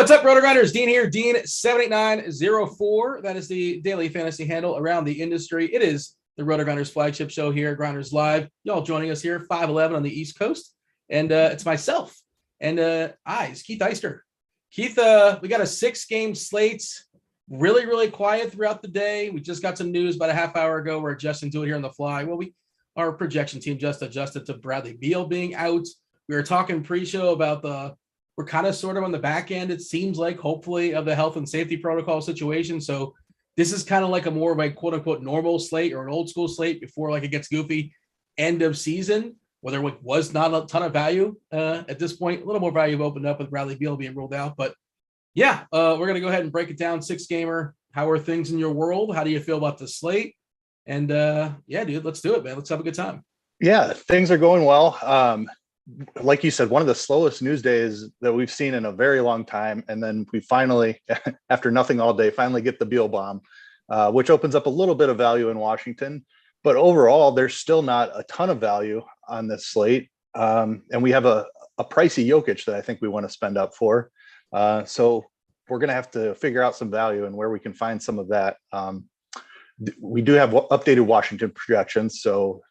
What's up, Rotogrinders? Dean here, Dean78904. That is the daily fantasy handle around the industry. It is the Rotogrinders flagship show here, Grinderslive. Y'all joining us here, 511 on the East Coast. And it's myself and it's Keith Eister. Keith, we got a 6-game slate. Really quiet throughout the day. We just got some news about a half hour ago. We're adjusting to it here on the fly. Well, our projection team just adjusted to Bradley Beal being out. We were talking pre-show about we're kind of sort of on the back end, it seems like, hopefully, of the health and safety protocol situation. So this is kind of like a more of a quote unquote normal slate or an old school slate before like it gets goofy end of season, where there was not a ton of value at this point. A little more value opened up with Bradley Beal being ruled out. But yeah, we're going to go ahead and break it down. 6-gamer. How are things in your world? How do you feel about the slate? And yeah, dude, let's do it, man. Let's have a good time. Yeah, things are going well. Like you said, one of the slowest news days that we've seen in a very long time. And then we finally, after nothing all day, finally get the Beal bomb, which opens up a little bit of value in Washington. But overall, there's still not a ton of value on this slate. And we have a pricey Jokic that I think we want to spend up for. So we're going to have to figure out some value and where we can find some of that. We do have updated Washington projections. So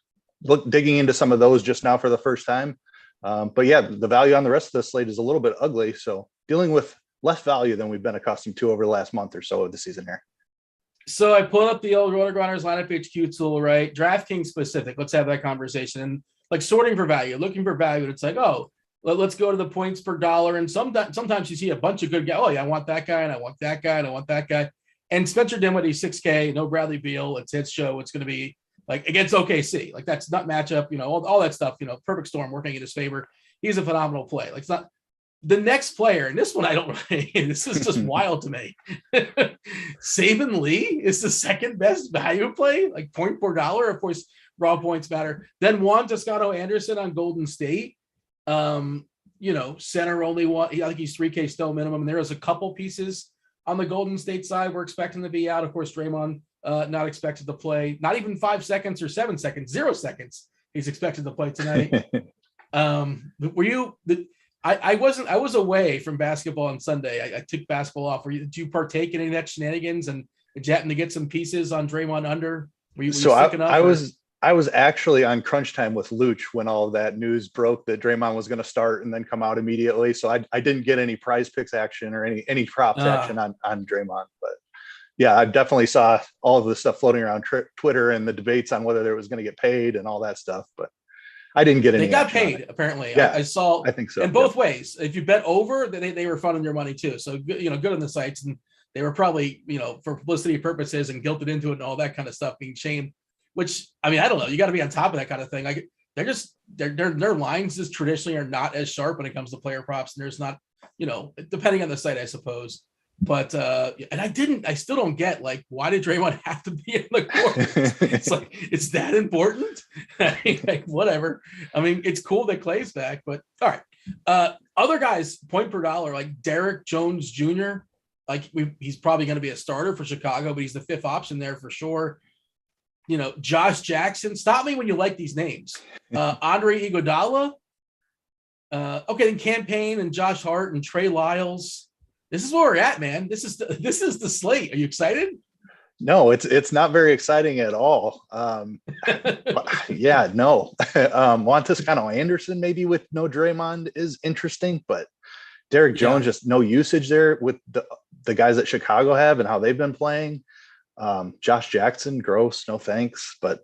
digging into some of those just now for the first time. But yeah, the value on the rest of the slate is a little bit ugly. So dealing with less value than we've been accustomed to over the last month or so of the season here. So I pulled up the old Rotogrinders lineup HQ tool, right? DraftKings specific. Let's have that conversation. And like sorting for value, looking for value. It's like, oh, let's go to the points per dollar. And sometimes you see a bunch of good guys. Oh yeah, I want that guy and I want that guy and I want that guy. And Spencer Dinwiddie, 6K, no Bradley Beal. It's his show. It's going to be like against OKC. Like that's not matchup, all that stuff, perfect storm working in his favor. He's a phenomenal play. Like it's not the next player. And this one, I don't really, this is just wild to me. Saban Lee is the second best value play, like point per dollar. Of course, raw points matter. Then Juan Toscano Anderson on Golden State. Center only one. I think he's 3K still minimum. And there is a couple pieces on the Golden State side we're expecting to be out. Of course, Draymond not expected to play, not even 5 seconds or 7 seconds, 0 seconds. He's expected to play tonight. I was away from basketball on Sunday. I took basketball off. Did you partake in any of that shenanigans and to get some pieces on Draymond under? I was actually on crunch time with Luch when all of that news broke that Draymond was going to start and then come out immediately. So I didn't get any prize picks action or any props action on Draymond, but yeah, I definitely saw all of the stuff floating around Twitter and the debates on whether there was going to get paid and all that stuff, but I didn't get any. They got paid apparently. Yeah, I saw. I think so. In both ways. If you bet over, they were funding their money too. So good on the sites, and they were probably for publicity purposes and guilted into it and all that kind of stuff, being shamed. Which I don't know. You got to be on top of that kind of thing. Like their lines just traditionally are not as sharp when it comes to player props, and there's not depending on the site, I suppose. But and I still don't get like why did Draymond have to be in the court? It's like it's that important. Like whatever. It's cool that Clay's back, but all right. Other guys point per dollar like Derek Jones Jr. Like he's probably going to be a starter for Chicago, but he's the 5th option there for sure. Josh Jackson. Stop me when you like these names. Andre Iguodala. Okay, then Campaign and Josh Hart and Trey Lyles. This is where we're at, man. This is the slate. Are you excited? No, it's not very exciting at all. Yeah, no. Juan Toscano Anderson maybe with no Draymond is interesting, but Derek Jones just no usage there with the guys that Chicago have and how they've been playing. Josh Jackson, gross, no thanks. But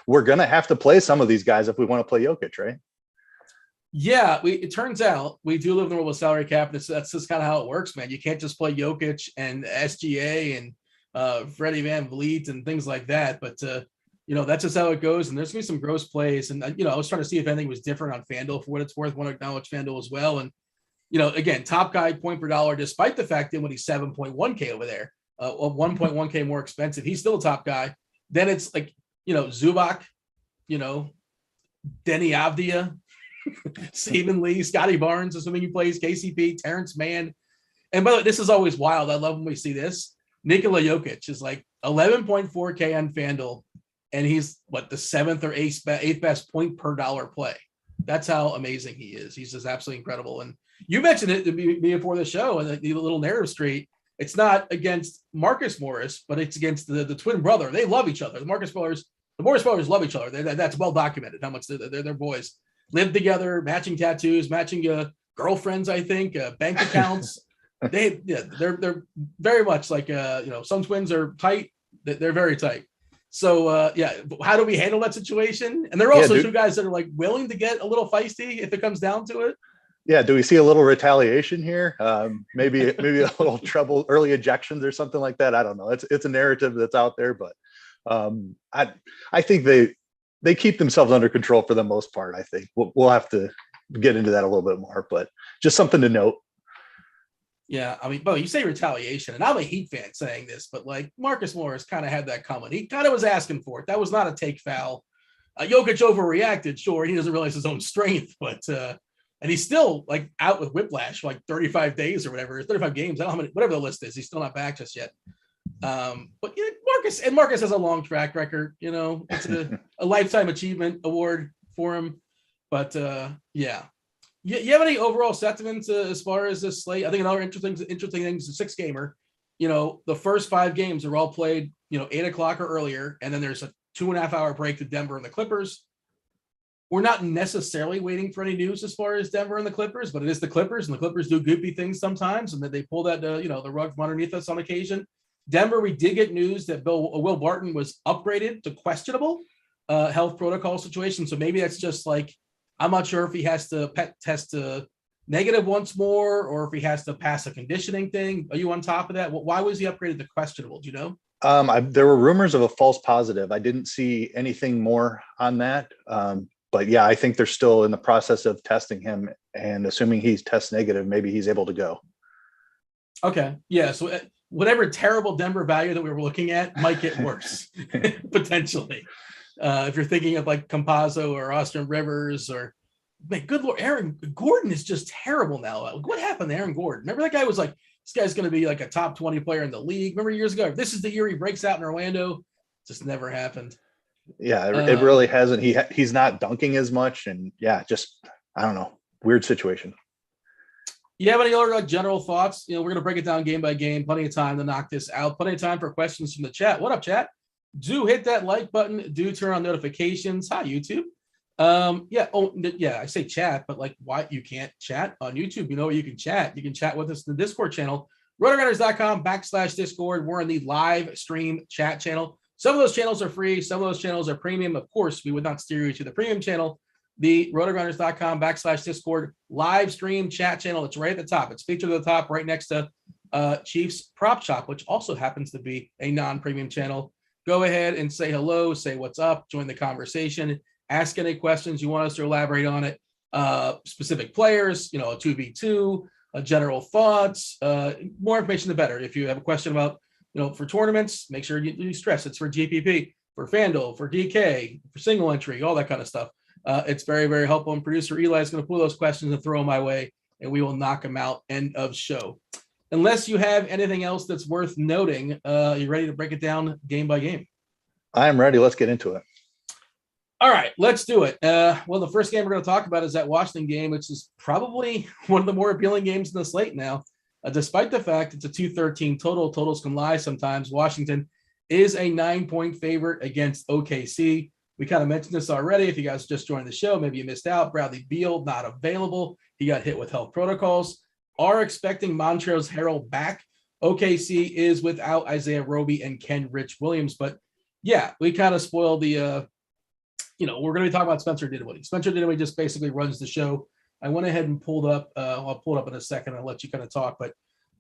we're gonna have to play some of these guys if we want to play Jokic, right? Yeah, it turns out we do live in the world of salary cap. That's just kind of how it works, man. You can't just play Jokic and SGA and Freddie Van Vliet and things like that. But that's just how it goes. And there's gonna be some gross plays. And I was trying to see if anything was different on FanDuel for what it's worth. Want to acknowledge FanDuel as well. And again, top guy point per dollar, despite the fact that when he's 7.1K over there, 1.1K more expensive, he's still a top guy. Then it's like Zubac, Denny Avdia. Saban Lee, Scotty Barnes, assuming he plays, KCP, Terrence Mann. And by the way, this is always wild. I love when we see this. Nikola Jokic is like 11.4K on FanDuel, and he's the 7th or 8th best point per dollar play. That's how amazing he is. He's just absolutely incredible. And You mentioned it to me before the show and the little narrative street. It's not against Marcus Morris, but it's against the twin brother. They love each other. The Morris brothers love each other. That's well documented how much they're boys. Live together, matching tattoos, matching girlfriends. I think bank accounts. They're very much like some twins are tight. They're very tight. So how do we handle that situation? And they're also two guys that are like willing to get a little feisty if it comes down to it. Yeah, do we see a little retaliation here? Maybe a little trouble, early ejections or something like that. I don't know. It's a narrative that's out there, but I think they keep themselves under control for the most part. I think we'll have to get into that a little bit more, but just something to note. Yeah, I mean, Bo, you say retaliation, and I'm a Heat fan saying this, but like Marcus Morris kind of had that coming. He kind of was asking for it. That was not a take foul. Jokic overreacted. Sure, he doesn't realize his own strength, but and he's still like out with whiplash for like 35 days or whatever, 35 games. I don't know how many, whatever the list is. He's still not back just yet. But Marcus has a long track record. It's a lifetime achievement award for him. But yeah. You have any overall sentiments as far as this slate? I think another interesting thing is the 6-gamer. The first 5 games are all played, 8:00 or earlier, and then there's a 2.5-hour break to Denver and the Clippers. We're not necessarily waiting for any news as far as Denver and the Clippers, but it is the Clippers, and the Clippers do goofy things sometimes, and that they pull that the rug from underneath us on occasion. Denver, we did get news that Will Barton was upgraded to questionable health protocol situation, so maybe that's just like. I'm not sure if he has to test negative once more or if he has to pass a conditioning thing. Are you on top of that? Why was he upgraded to questionable? Do you know? There were rumors of a false positive. I didn't see anything more on that. But yeah, I think they're still in the process of testing him, and assuming he's test negative, maybe he's able to go. Okay. Yeah. So whatever terrible Denver value that we were looking at might get worse potentially. If you're thinking of like Campazzo or Austin Rivers or, man, good Lord, Aaron Gordon is just terrible now. What happened to Aaron Gordon? Remember that guy was like, this guy's going to be like a top 20 player in the league. Remember years ago, this is the year he breaks out in Orlando. Just never happened. Yeah, it really hasn't. He's not dunking as much. And yeah, just, I don't know, weird situation. You have any other general thoughts? We're going to break it down game by game. Plenty of time to knock this out. Plenty of time for questions from the chat. What up, chat? Do hit that like button. Do turn on notifications. Hi, YouTube. I say chat, but like, why you can't chat on YouTube? You can chat. You can chat with us in the Discord channel, Rotogrinders.com/Discord. We're in the live stream chat channel. Some of those channels are free. Some of those channels are premium. Of course, we would not steer you to the premium channel. The Rotogrinders.com/Discord live stream chat channel. It's right at the top. It's featured at the top right next to Chiefs Prop Shop, which also happens to be a non-premium channel. Go ahead and say hello, say what's up, join the conversation, ask any questions you want us to elaborate on it. Specific players, a 2v2, general thoughts, more information the better. If you have a question about, for tournaments, make sure you stress it's for GPP, for FanDuel, for DK, for single entry, all that kind of stuff. It's very, very helpful. And producer Eli is going to pull those questions and throw them my way, and we will knock them out. End of show. Unless you have anything else that's worth noting, you ready to break it down game by game? I'm ready. Let's get into it. All right, let's do it. Well, the first game we're going to talk about is that Washington game, which is probably one of the more appealing games in the slate now. Despite the fact it's a 213 total, totals can lie sometimes. Washington is a 9-point favorite against OKC. We kind of mentioned this already. If you guys just joined the show, maybe you missed out. Bradley Beal not available. He got hit with health protocols. Are expecting Montrezl Harrell back. OKC is without Isaiah Roby and Ken Rich Williams. But yeah, we kind of spoiled the, we're going to be talking about Spencer Dinwiddie. Spencer Dinwiddie just basically runs the show. I went ahead and pulled up. I'll pull it up in a second. I'll let you kind of talk. But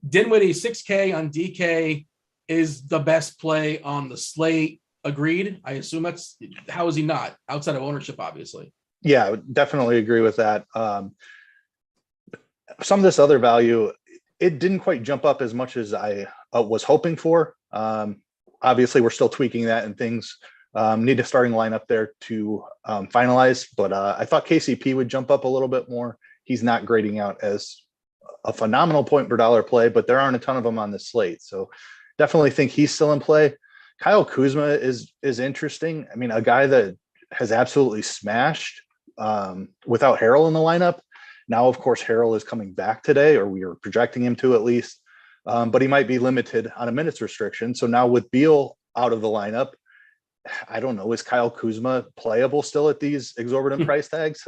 Dinwiddie, 6K on DK is the best play on the slate. Agreed. I assume that's, how is he not? Outside of ownership, obviously. Yeah, definitely agree with that. Some of this other value, it didn't quite jump up as much as I was hoping for. Obviously, we're still tweaking that, and things need a starting lineup there to finalize. But I thought KCP would jump up a little bit more. He's not grading out as a phenomenal point per dollar play, but there aren't a ton of them on the slate. So definitely think he's still in play. Kyle Kuzma is interesting. I mean, a guy that has absolutely smashed without Harrell in the lineup. Now, of course, Harrell is coming back today, or we are projecting him to at least, but he might be limited on a minutes restriction. So now with Beal out of the lineup, I don't know, is Kyle Kuzma playable still at these exorbitant price tags?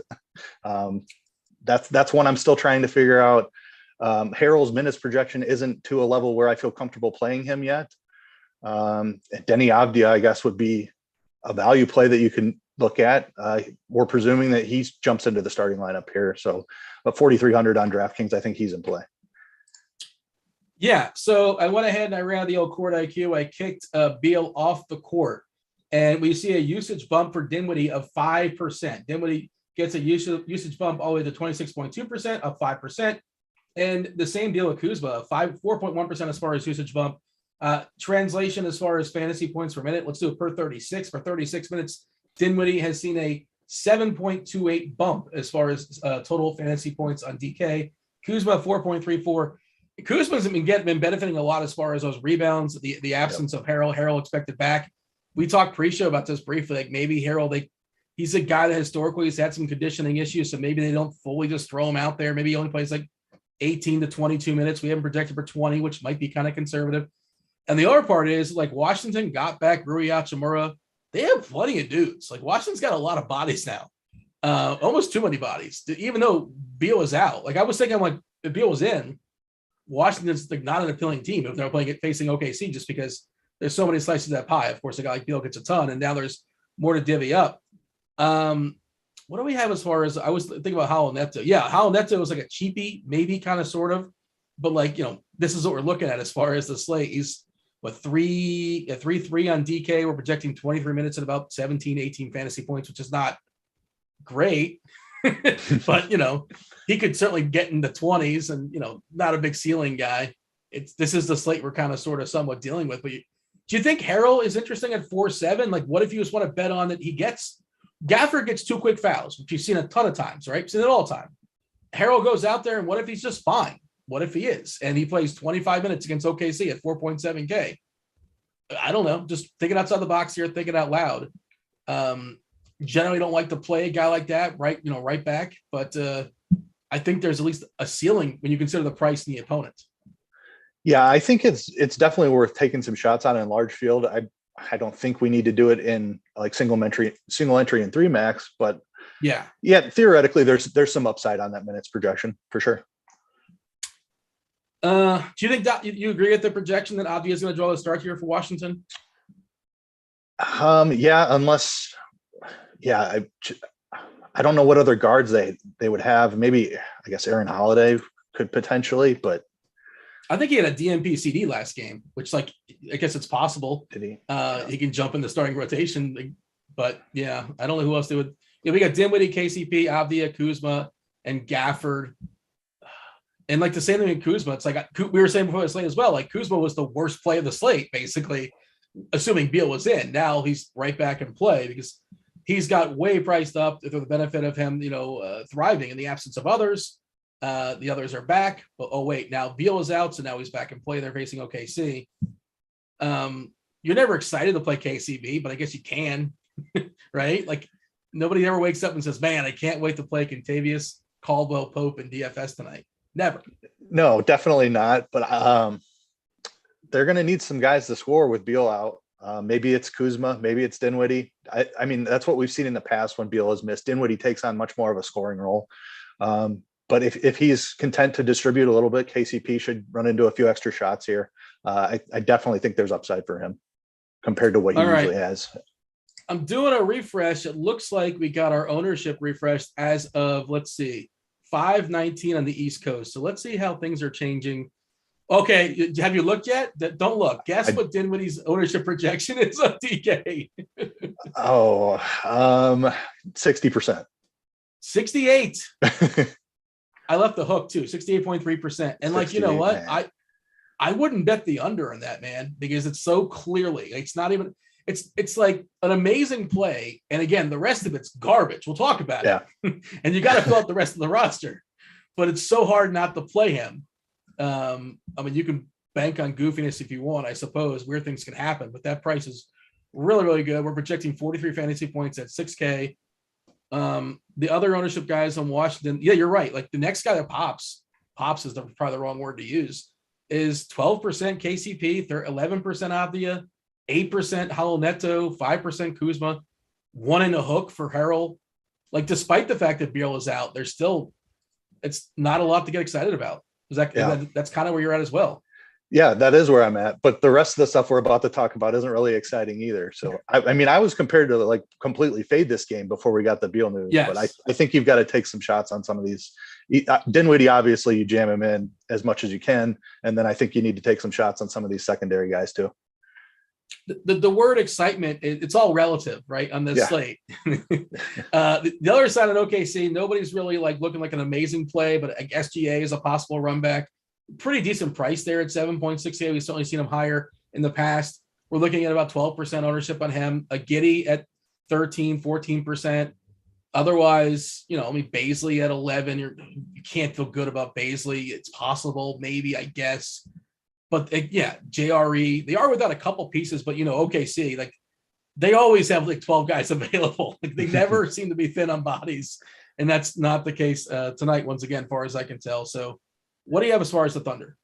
That's one I'm still trying to figure out. Harrell's minutes projection isn't to a level where I feel comfortable playing him yet. Denny Avdia, I guess, would be a value play that you can look at. We're presuming that he jumps into the starting lineup here. So at 4,300 on DraftKings, I think he's in play. Yeah. So I went ahead and I ran the old court IQ. I kicked Beal off the court, and we see a usage bump for Dinwiddie of 5%. Dinwiddie gets a usage bump all the way to 26.2%, up 5%. And the same deal with Kuzma, 4.1% as far as usage bump. Translation as far as fantasy points per minute, let's do it per 36. For 36 minutes, Dinwiddie has seen a 7.28 bump as far as total fantasy points on DK. Kuzma 4.34. Kuzma's been benefiting a lot as far as those rebounds, the absence of Harrell expected back. We talked pre-show about this briefly, like maybe Harrell, he's a guy that historically has had some conditioning issues, so maybe they don't fully just throw him out there. Maybe he only plays like 18 to 22 minutes. We haven't projected for 20, which might be kind of conservative. And the other part is, like, Washington got back Rui Hachimura. They have plenty of dudes. Like, Washington's got a lot of bodies now, almost too many bodies, even though Beal is out. Like, I was thinking, like, if Beal was in, Washington's like not an appealing team if they're playing it facing OKC, just because there's so many slices of that pie. Of course, a guy like Beal gets a ton, and now there's more to divvy up. What do we have as far as, I was thinking about Howell Neto. Yeah, Howell Neto was like a cheapie, maybe kind of sort of, but like, this is what we're looking at as far as the slate. He's with 3-3 on DK. We're projecting 23 minutes at about 17, 18 fantasy points, which is not great, but he could certainly get in the 20s, and not a big ceiling guy. This is the slate we're kind of sort of somewhat dealing with. But do you think Harrell is interesting at 4.7? Like, what if you just want to bet on that Gafford gets 2 quick fouls, which you've seen a ton of times, right? You've seen it all the time. Harold goes out there, and what if he's just fine? What if he is? And he plays 25 minutes against OKC at 4.7K. I don't know. Just thinking outside the box here, thinking out loud. Generally don't like to play a guy like that, right? Right back. But I think there's at least a ceiling when you consider the price and the opponent. Yeah, I think it's definitely worth taking some shots on in large field. I don't think we need to do it in like single entry and 3 max, but yeah, theoretically there's some upside on that minutes projection for sure. Do you think that you agree with the projection that Avdia is going to draw the start here for Washington? Yeah, unless, I don't know what other guards they would have. Maybe, I guess Aaron Holiday could potentially, but I think he had a DNP CD last game, which, like, I guess it's possible. Did he? He can jump in the starting rotation, but yeah, I don't know who else they would. Yeah, we got Dinwiddie, KCP, Avdia, Kuzma, and Gafford. And like the same thing with Kuzma, it's like we were saying before the slate as well. Like, Kuzma was the worst play of the slate, basically, assuming Beal was in. Now he's right back in play because he's got way priced up for the benefit of him, thriving in the absence of others. The others are back, but now Beal is out, so now he's back in play. They're facing OKC. You're never excited to play KCB, but I guess you can, right? Like, nobody ever wakes up and says, "Man, I can't wait to play Contavious, Caldwell Pope, and DFS tonight." Never. No, definitely not. But they're going to need some guys to score with Beal out. Maybe it's Kuzma, maybe it's Dinwiddie. I mean, that's what we've seen in the past when Beal has missed. Dinwiddie takes on much more of a scoring role. But if he's content to distribute a little bit, KCP should run into a few extra shots here. I definitely think there's upside for him compared to what he usually has. I'm doing a refresh. It looks like we got our ownership refreshed as of, let's see, 5/19 on the East Coast. So let's see how things are changing. Okay, have you looked yet? Don't look. Guess what Dinwiddie's ownership projection is on DK? 60%. 68. I left the hook too, 68.3%. And like, you know what? Man. I wouldn't bet the under on that, man, because it's so clearly, it's not even, it's like an amazing play. And again, the rest of it's garbage. We'll talk about it. And you got to fill out the rest of the roster, but it's so hard not to play him. I mean, you can bank on goofiness if you want, I suppose. Weird things can happen, but that price is really, really good. We're projecting 43 fantasy points at 6K. The other ownership guys on Washington, yeah, you're right. Like the next guy that pops is probably the wrong word to use, is 12% KCP, 11% Avdia, 8% Howell Neto, 5% Kuzma, 1 in a hook for Harrell. Like despite the fact that Beal is out, it's not a lot to get excited about. That's kind of where you're at as well. Yeah, that is where I'm at. But the rest of the stuff we're about to talk about isn't really exciting either. So, I mean, I was compared to like completely fade this game before we got the Beal news. Yes. But I think you've got to take some shots on some of these. Dinwiddie, obviously, you jam him in as much as you can. And then I think you need to take some shots on some of these secondary guys too. The word excitement, it's all relative, right? On this slate. The other side of OKC, nobody's really like looking like an amazing play, but SGA is a possible run back. Pretty decent price there at 7.68. We've certainly seen him higher in the past. We're looking at about 12% ownership on him. A Giddey at 13, 14%. Otherwise, Baisley at 11. You can't feel good about Baisley. It's possible, maybe, I guess. But JRE, they are without a couple pieces, but OKC, like they always have like 12 guys available. Like they never seem to be thin on bodies. And that's not the case tonight, once again, far as I can tell. So what do you have as far as the Thunder?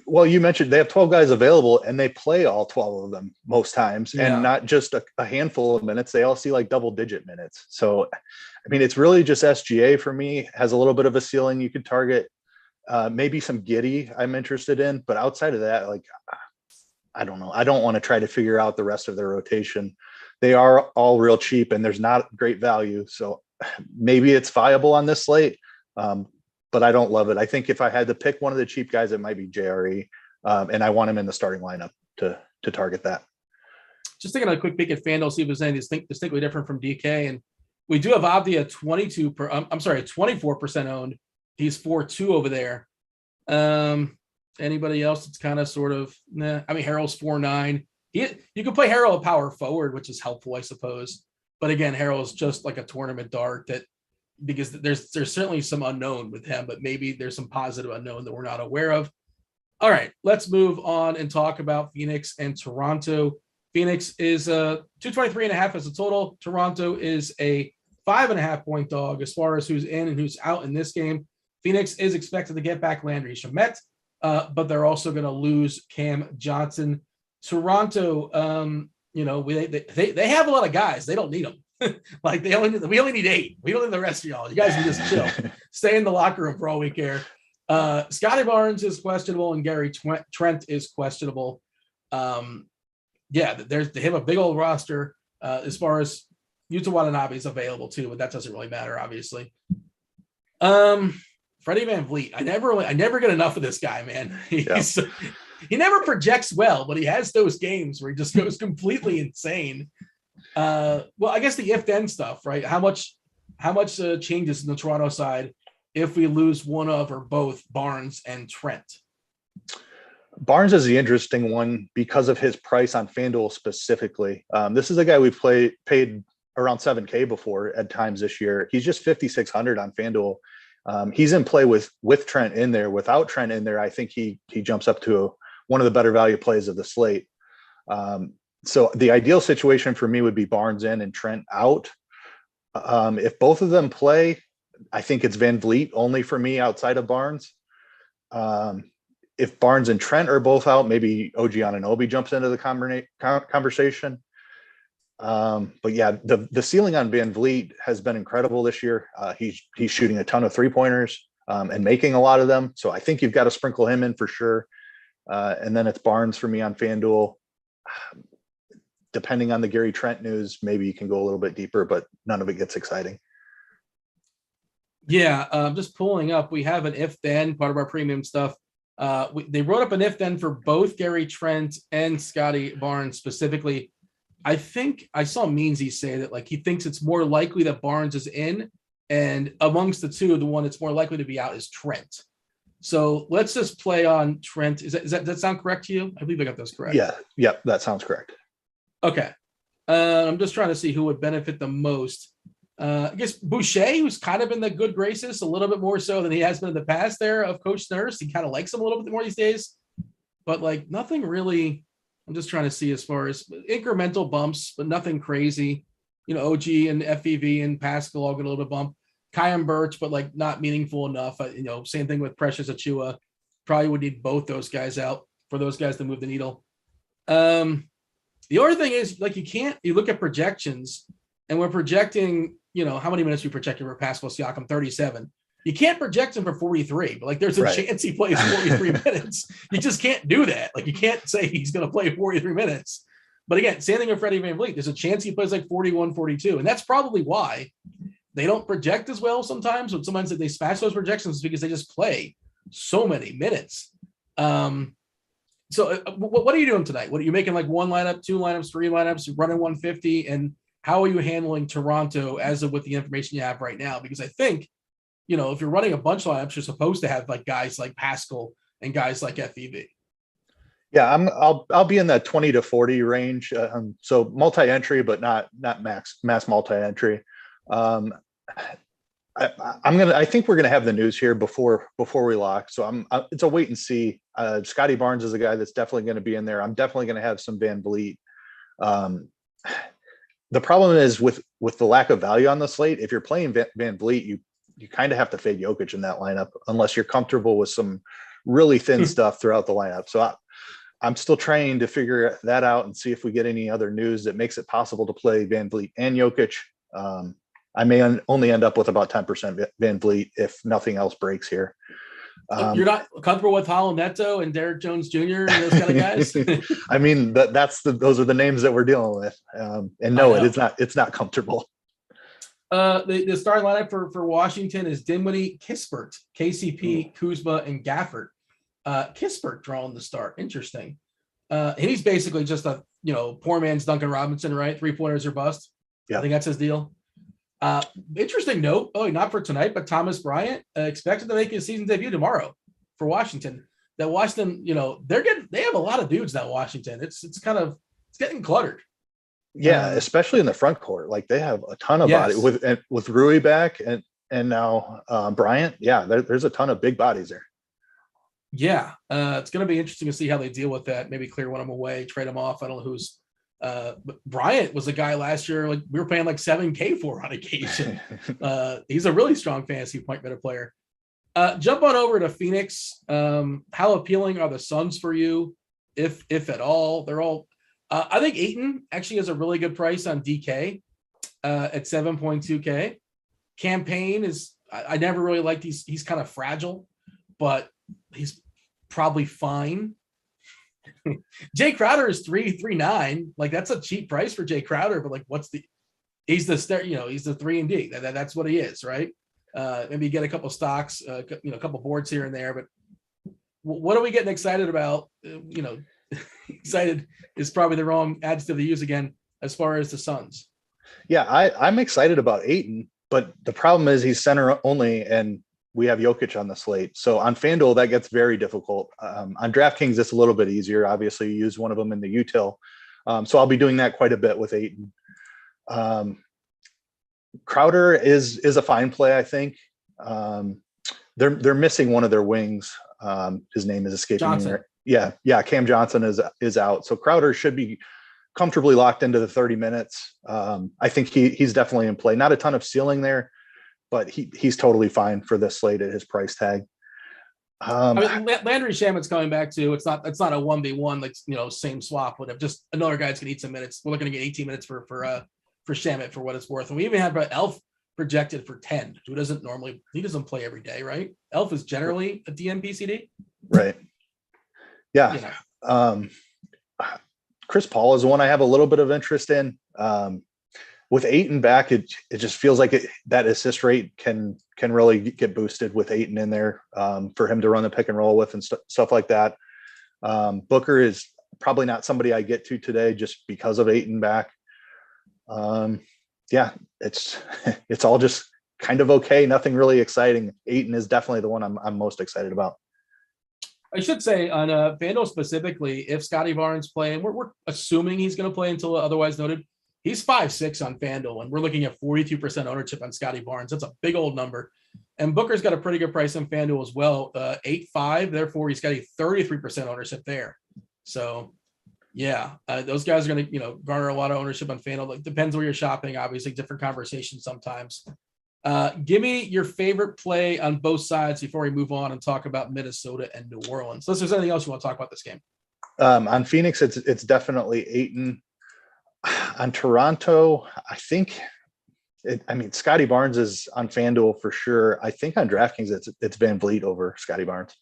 Well, you mentioned they have 12 guys available and they play all 12 of them most times and not just a handful of minutes. They all see like double-digit minutes. So, I mean, it's really just SGA for me, has a little bit of a ceiling you could target. Maybe some Giddey I'm interested in, but outside of that, like, I don't know. I don't want to try to figure out the rest of their rotation. They are all real cheap and there's not great value. So maybe it's viable on this slate. But I don't love it. I think if I had to pick one of the cheap guys, it might be JRE. And I want him in the starting lineup to target that. Just taking a quick peek at FanDuel, see if there's anything distinctly different from DK. And we do have Avdia at 24% owned. He's 4.2 over there. Anybody else that's kind of sort of, nah. I mean, Harrell's 4.9. You can play Harrell a power forward, which is helpful, I suppose. But again, Harrell's just like a tournament dart because there's certainly some unknown with him, but maybe there's some positive unknown that we're not aware of. All right, let's move on and talk about Phoenix and Toronto. Phoenix is 223.5 as a total. Toronto is a 5.5 point dog as far as who's in and who's out in this game. Phoenix is expected to get back Landry Shamet, but they're also going to lose Cam Johnson. Toronto, they have a lot of guys. They don't need them. Like we only need 8. We don't need the rest of y'all. You guys can just chill. Stay in the locker room for all we care. Scotty Barnes is questionable and Gary Trent is questionable. They have a big old roster as far as Yuta Watanabe is available too, but that doesn't really matter, obviously. Freddie VanVleet. I never get enough of this guy, man. He never projects well, but he has those games where he just goes completely insane. Well, I guess the if-then stuff, right? How much changes in the Toronto side if we lose one of or both Barnes and Trent? Barnes is the interesting one because of his price on FanDuel specifically. This is a guy we've paid around $7K before at times this year. He's just 5,600 on FanDuel. He's in play with Trent in there. Without Trent in there, I think he jumps up to one of the better value plays of the slate. So the ideal situation for me would be Barnes in and Trent out. If both of them play, I think it's VanVleet only for me outside of Barnes. If Barnes and Trent are both out, maybe OG Anunoby jumps into the conversation. But yeah, the ceiling on VanVleet has been incredible this year. He's shooting a ton of 3-pointers and making a lot of them. So I think you've got to sprinkle him in for sure. And then it's Barnes for me on FanDuel. Depending on the Gary Trent news, maybe you can go a little bit deeper, but none of it gets exciting. Yeah, just pulling up. We have an if-then, part of our premium stuff. They wrote up an if-then for both Gary Trent and Scotty Barnes specifically. I think I saw Meansy say that like he thinks it's more likely that Barnes is in, and amongst the two, the one that's more likely to be out is Trent. So let's just play on Trent. Does that sound correct to you? I believe I got those correct. Yeah, that sounds correct. Okay. I'm just trying to see who would benefit the most. I guess Boucher, who's kind of in the good graces, a little bit more so than he has been in the past there of Coach Nurse. He kind of likes him a little bit more these days, but like nothing really. I'm just trying to see as far as incremental bumps, but nothing crazy. OG and FEV and Pascal all get a little bit bump. Kyan Birch, but like not meaningful enough. Same thing with Precious Achua. Probably would need both those guys out for those guys to move the needle. The other thing is, like, you look at projections, and we're projecting, how many minutes we projected for Pascal Siakam? 37. You can't project him for 43, but like there's a chance he plays 43 minutes. You just can't do that. Like, you can't say he's going to play 43 minutes. But again, same thing with Freddie VanVleet. There's a chance he plays like 41, 42. And that's probably why they don't project as well sometimes. But sometimes they smash those projections because they just play so many minutes. So what are you doing tonight? What are you making, like one lineup, two lineups, three lineups, running 150? And how are you handling Toronto as of with the information you have right now? Because I think, if you're running a bunch of lineups, you're supposed to have like guys like Pascal and guys like FEV. Yeah, I'll be in that 20 to 40 range. So multi-entry, but not mass multi-entry. I think we're gonna have the news here before we lock. So it's a wait and see. Scotty Barnes is a guy that's definitely going to be in there. I'm definitely going to have some VanVleet. The problem is with the lack of value on the slate. If you're playing VanVleet, you kind of have to fade Jokic in that lineup unless you're comfortable with some really thin stuff throughout the lineup. So I'm still trying to figure that out and see if we get any other news that makes it possible to play VanVleet and Jokic. I may only end up with about 10% VanVleet if nothing else breaks here. You're not comfortable with Holland Neto and Derek Jones Jr. and those kind of guys? I mean, those are the names that we're dealing with. And no, it's not comfortable. The starting lineup for Washington is Dinwiddie, Kispert, KCP, Kuzma, and Gafford. Kispert drawing the start. Interesting. And he's basically just a poor man's Duncan Robinson, right? 3-pointers or bust. Yeah. I think that's his deal. Interesting note. Oh, not for tonight, but Thomas Bryant expected to make his season debut tomorrow for Washington. That Washington, they have a lot of dudes now. Washington, it's getting cluttered. Yeah, especially in the front court. Like, they have a ton of body with Rui back and now Bryant. Yeah, there's a ton of big bodies there. Yeah, it's going to be interesting to see how they deal with that. Maybe clear one of them away, trade them off. I don't know who's. But Bryant was a guy last year, like we were paying like $7K for on occasion. He's a really strong fantasy point better player. Jump on over to Phoenix. How appealing are the Suns for you, if at all? They're all. I think Ayton actually has a really good price on DK at 7.2K. Campaign is. I never really liked these. He's kind of fragile, but he's probably fine. Jay Crowder is 3.39. Like, that's a cheap price for Jay Crowder, but like, he's the 3 and D. That's what he is, right? Maybe get a couple stocks, a couple boards here and there. But what are we getting excited about? Excited is probably the wrong adjective to use again as far as the Suns. Yeah, I'm excited about Ayton, but the problem is he's center only, and we have Jokic on the slate. So on FanDuel, that gets very difficult. On DraftKings, it's a little bit easier. Obviously, you use one of them in the util. So I'll be doing that quite a bit with Ayton. Crowder is a fine play, I think. They're missing one of their wings. His name is escaping me. Yeah, Cam Johnson is out. So Crowder should be comfortably locked into the 30 minutes. I think he's definitely in play. Not a ton of ceiling there, but he's totally fine for this slate at his price tag. Landry Shamet's coming back too. It's not a 1v1 like same swap, whatever. Just another guy's gonna eat some minutes. We're looking to get 18 minutes for Shamet for what it's worth. And we even had Elf projected for 10, who doesn't play every day, right? Elf is generally a DMPCD. Right. Yeah. Chris Paul is the one I have a little bit of interest in. With Ayton back, it just feels like that assist rate can really get boosted with Ayton in there for him to run the pick and roll with and stuff like that. Booker is probably not somebody I get to today just because of Ayton back. Yeah, it's all just kind of okay. Nothing really exciting. Ayton is definitely the one I'm most excited about. I should say on FanDuel specifically, if Scotty Barnes playing, we're assuming he's going to play until otherwise noted. He's 5'6" on FanDuel, and we're looking at 42% ownership on Scotty Barnes. That's a big old number. And Booker's got a pretty good price on FanDuel as well, 8.5. Therefore, he's got a 33% ownership there. So Yeah, those guys are going to, garner a lot of ownership on FanDuel. Like, depends where you're shopping. Obviously, different conversations sometimes. Give me your favorite play on both sides before we move on and talk about Minnesota and New Orleans. Unless there's anything else you want to talk about this game. On Phoenix, it's definitely Ayton. On Toronto, I think. Scotty Barnes is on FanDuel for sure. I think on DraftKings, it's Van Vliet over Scotty Barnes.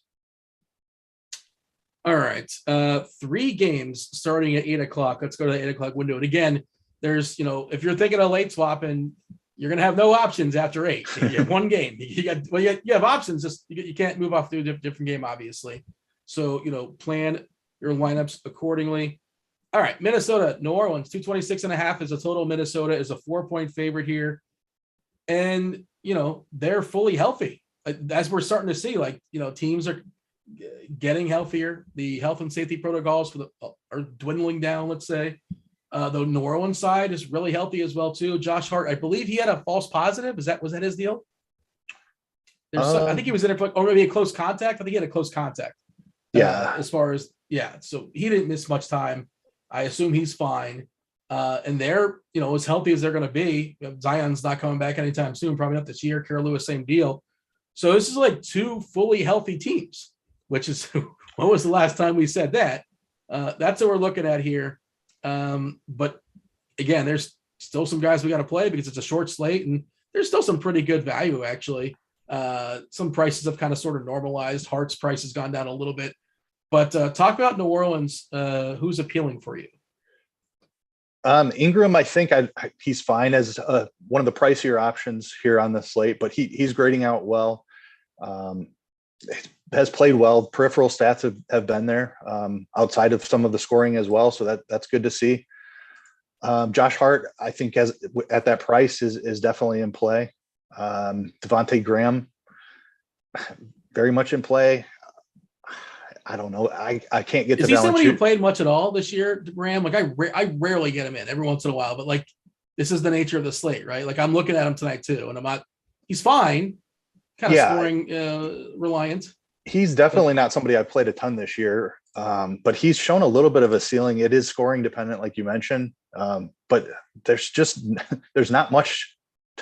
All right. 3 games starting at 8:00. Let's go to the 8:00 window. And again, there's, if you're thinking of late swapping, you're going to have no options after 8. You have one game. You have options. Just you can't move off to a different game, obviously. So, plan your lineups accordingly. All right. Minnesota, New Orleans, 226.5 is a total. Minnesota is a 4-point favorite here. And, they're fully healthy. As we're starting to see, teams are getting healthier. The health and safety protocols are dwindling down, let's say. The New Orleans side is really healthy as well, too. Josh Hart, I believe he had a false positive. Was that his deal? I think he was in it, or maybe a close contact. I think he had a close contact. Yeah. So he didn't miss much time. I assume he's fine. And they're, as healthy as they're going to be. Zion's not coming back anytime soon, probably not this year. Kara Lewis, same deal. So this is like 2 fully healthy teams, which is, when was the last time we said that? That's what we're looking at here. But again, there's still some guys we got to play because it's a short slate, and there's still some pretty good value, actually. Some prices have kind of sort of normalized. Hart's price has gone down a little bit. But talk about New Orleans. Who's appealing for you? Ingram, I think he's fine as one of the pricier options here on the slate, but he's grading out well. Has played well. Peripheral stats have been there outside of some of the scoring as well. So that's good to see. Josh Hart, I think at that price is definitely in play. Devontae Graham, very much in play. I don't know. I can't get to. Is he somebody who played much at all this year, Graham? Like I rarely get him in, every once in a while, but this is the nature of the slate, right? Like I'm looking at him tonight too, and he's fine, kind of scoring reliant. He's definitely not somebody I've played a ton this year, but he's shown a little bit of a ceiling. It is scoring dependent, like you mentioned, but there's not much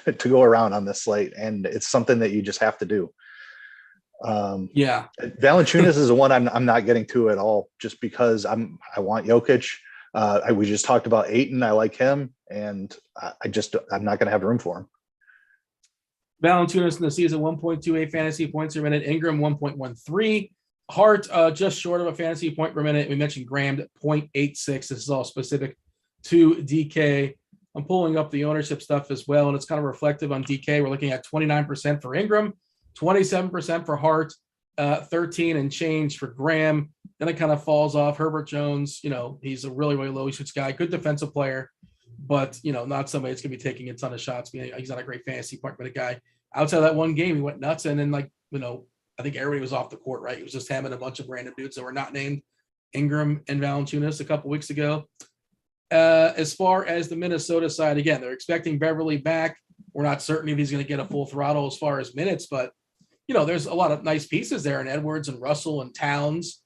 to go around on this slate, and it's something that you just have to do. Valanciunas is the one I'm not getting to at all, just because I want Jokic. We just talked about Ayton. I like him, and I'm not going to have room for him. Valanciunas in the season, 1.28 fantasy points per minute. Ingram, 1.13. Hart, just short of a fantasy point per minute. We mentioned Graham, 0.86. This is all specific to DK. I'm pulling up the ownership stuff as well, and it's kind of reflective on DK. We're looking at 29% for Ingram, 27% for Hart, 13 and change for Graham. Then it kind of falls off. Herbert Jones, he's a really, really low usage guy, good defensive player, but, not somebody that's going to be taking a ton of shots. He's not a great fantasy point per minute guy. Outside of that one game, he went nuts. And then, I think everybody was off the court, right? He was just having a bunch of random dudes that were not named Ingram and Valanciunas a couple weeks ago. As far as the Minnesota side, again, they're expecting Beverly back. We're not certain if he's going to get a full throttle as far as minutes, but there's a lot of nice pieces there in Edwards and Russell and Towns.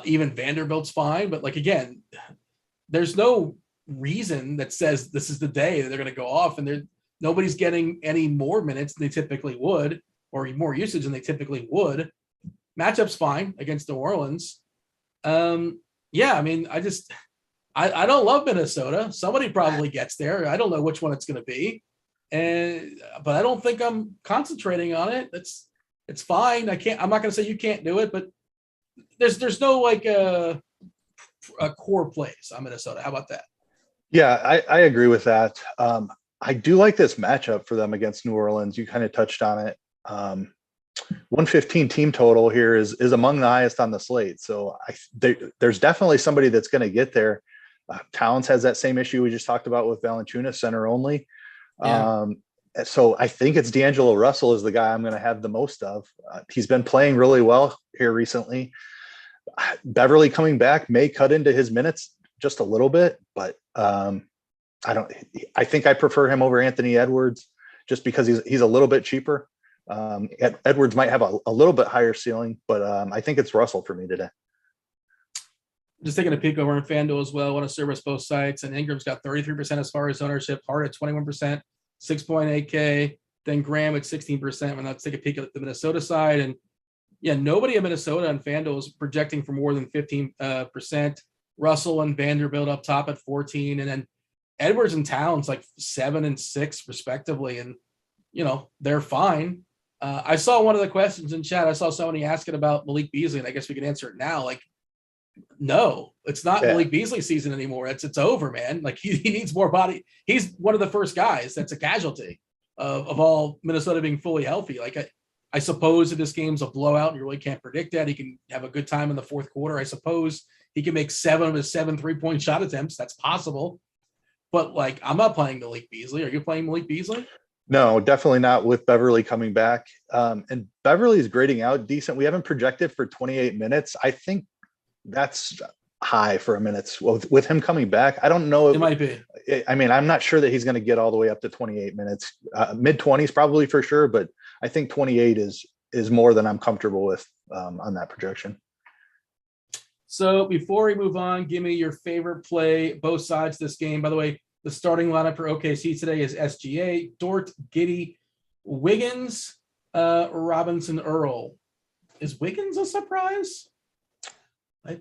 Even Vanderbilt's fine, but again, there's no reason that says this is the day that they're going to go off, and nobody's getting any more minutes than they typically would, or more usage than they typically would. Matchup's fine against New Orleans. I don't love Minnesota. Somebody probably gets there. I don't know which one it's going to be, but I don't think I'm concentrating on it. It's fine. I'm not going to say you can't do it, but there's no a core plays on Minnesota. How about that? Yeah, I agree with that. I do like this matchup for them against New Orleans. You kind of touched on it. 115 team total here is among the highest on the slate. So there's definitely somebody that's going to get there. Towns has that same issue we just talked about with Valanciunas, center only. Yeah. So I think it's D'Angelo Russell is the guy I'm going to have the most of. He's been playing really well here recently. Beverly coming back may cut into his minutes just a little bit, but I think I prefer him over Anthony Edwards just because he's a little bit cheaper. Edwards might have a little bit higher ceiling, but I think it's Russell for me today. Just taking a peek over in FanDuel as well. Want to service both sites. And Ingram's got 33% as far as ownership. Hart at 21%, 6.8K. Then Graham at 16%. When let's take a peek at the Minnesota side. And yeah, nobody in Minnesota on FanDuel is projecting for more than 15%. Russell and Vanderbilt up top at 14. And then Edwards and Towns like 7 and 6 respectively. And, they're fine. I saw one of the questions in chat. I saw somebody asking about Malik Beasley, and I guess we can answer it now. Like, no, it's not Malik Beasley season anymore. It's over, man. Like he needs more body. He's one of the first guys that's a casualty of all Minnesota being fully healthy. Like I suppose if this game's a blowout, you really can't predict that. He can have a good time in the fourth quarter. I suppose he can make 7 of his 7 3-point shot attempts. That's possible. But like, I'm not playing Malik Beasley. Are you playing Malik Beasley? No, definitely not with Beverly coming back. And Beverly's grading out decent. We haven't projected for 28 minutes. I think that's high for a minute. With him coming back, I don't know. It might be. I mean, I'm not sure that he's going to get all the way up to 28 minutes. Mid-20s probably for sure, but I think 28 is more than I'm comfortable with on that projection. So before we move on, give me your favorite play, both sides of this game. By the way, the starting lineup for OKC today is SGA, Dort, Giddey, Wiggins, Robinson, Earl. Is Wiggins a surprise? I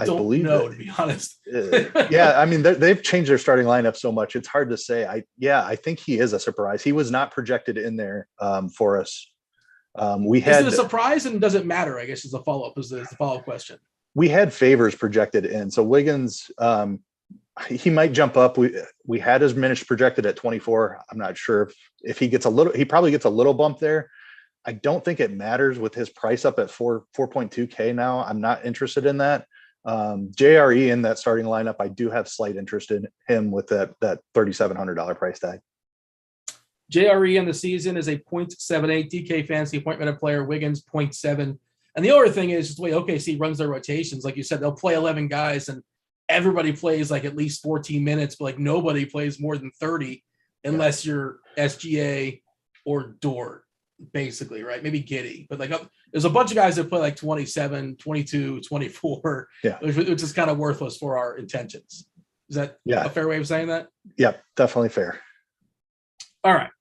don't know, to be honest. Yeah, I mean, they've changed their starting lineup so much. It's hard to say. I think he is a surprise. He was not projected in there for us. Is it a surprise, and does it matter? I guess is the follow-up. Is the follow-up question. We had Favors projected in, so Wiggins, he might jump up. We had his minutes projected at 24. I'm not sure if he gets he probably gets a little bump there. I don't think it matters with his price up at 4.2K now. I'm not interested in that. JRE in that starting lineup, I do have slight interest in him with that $3,700 price tag. JRE in the season is a 0.78 DK fantasy point minute player. Wiggins 0.7. And the other thing is just the way OKC runs their rotations. Like you said, they'll play 11 guys and everybody plays like at least 14 minutes, but like nobody plays more than 30 unless you're SGA or Dort, basically, right? Maybe Giddey. But like there's a bunch of guys that play like 27, 22, 24, which is kind of worthless for our intentions. Is that a fair way of saying that? Yeah, definitely fair. All right.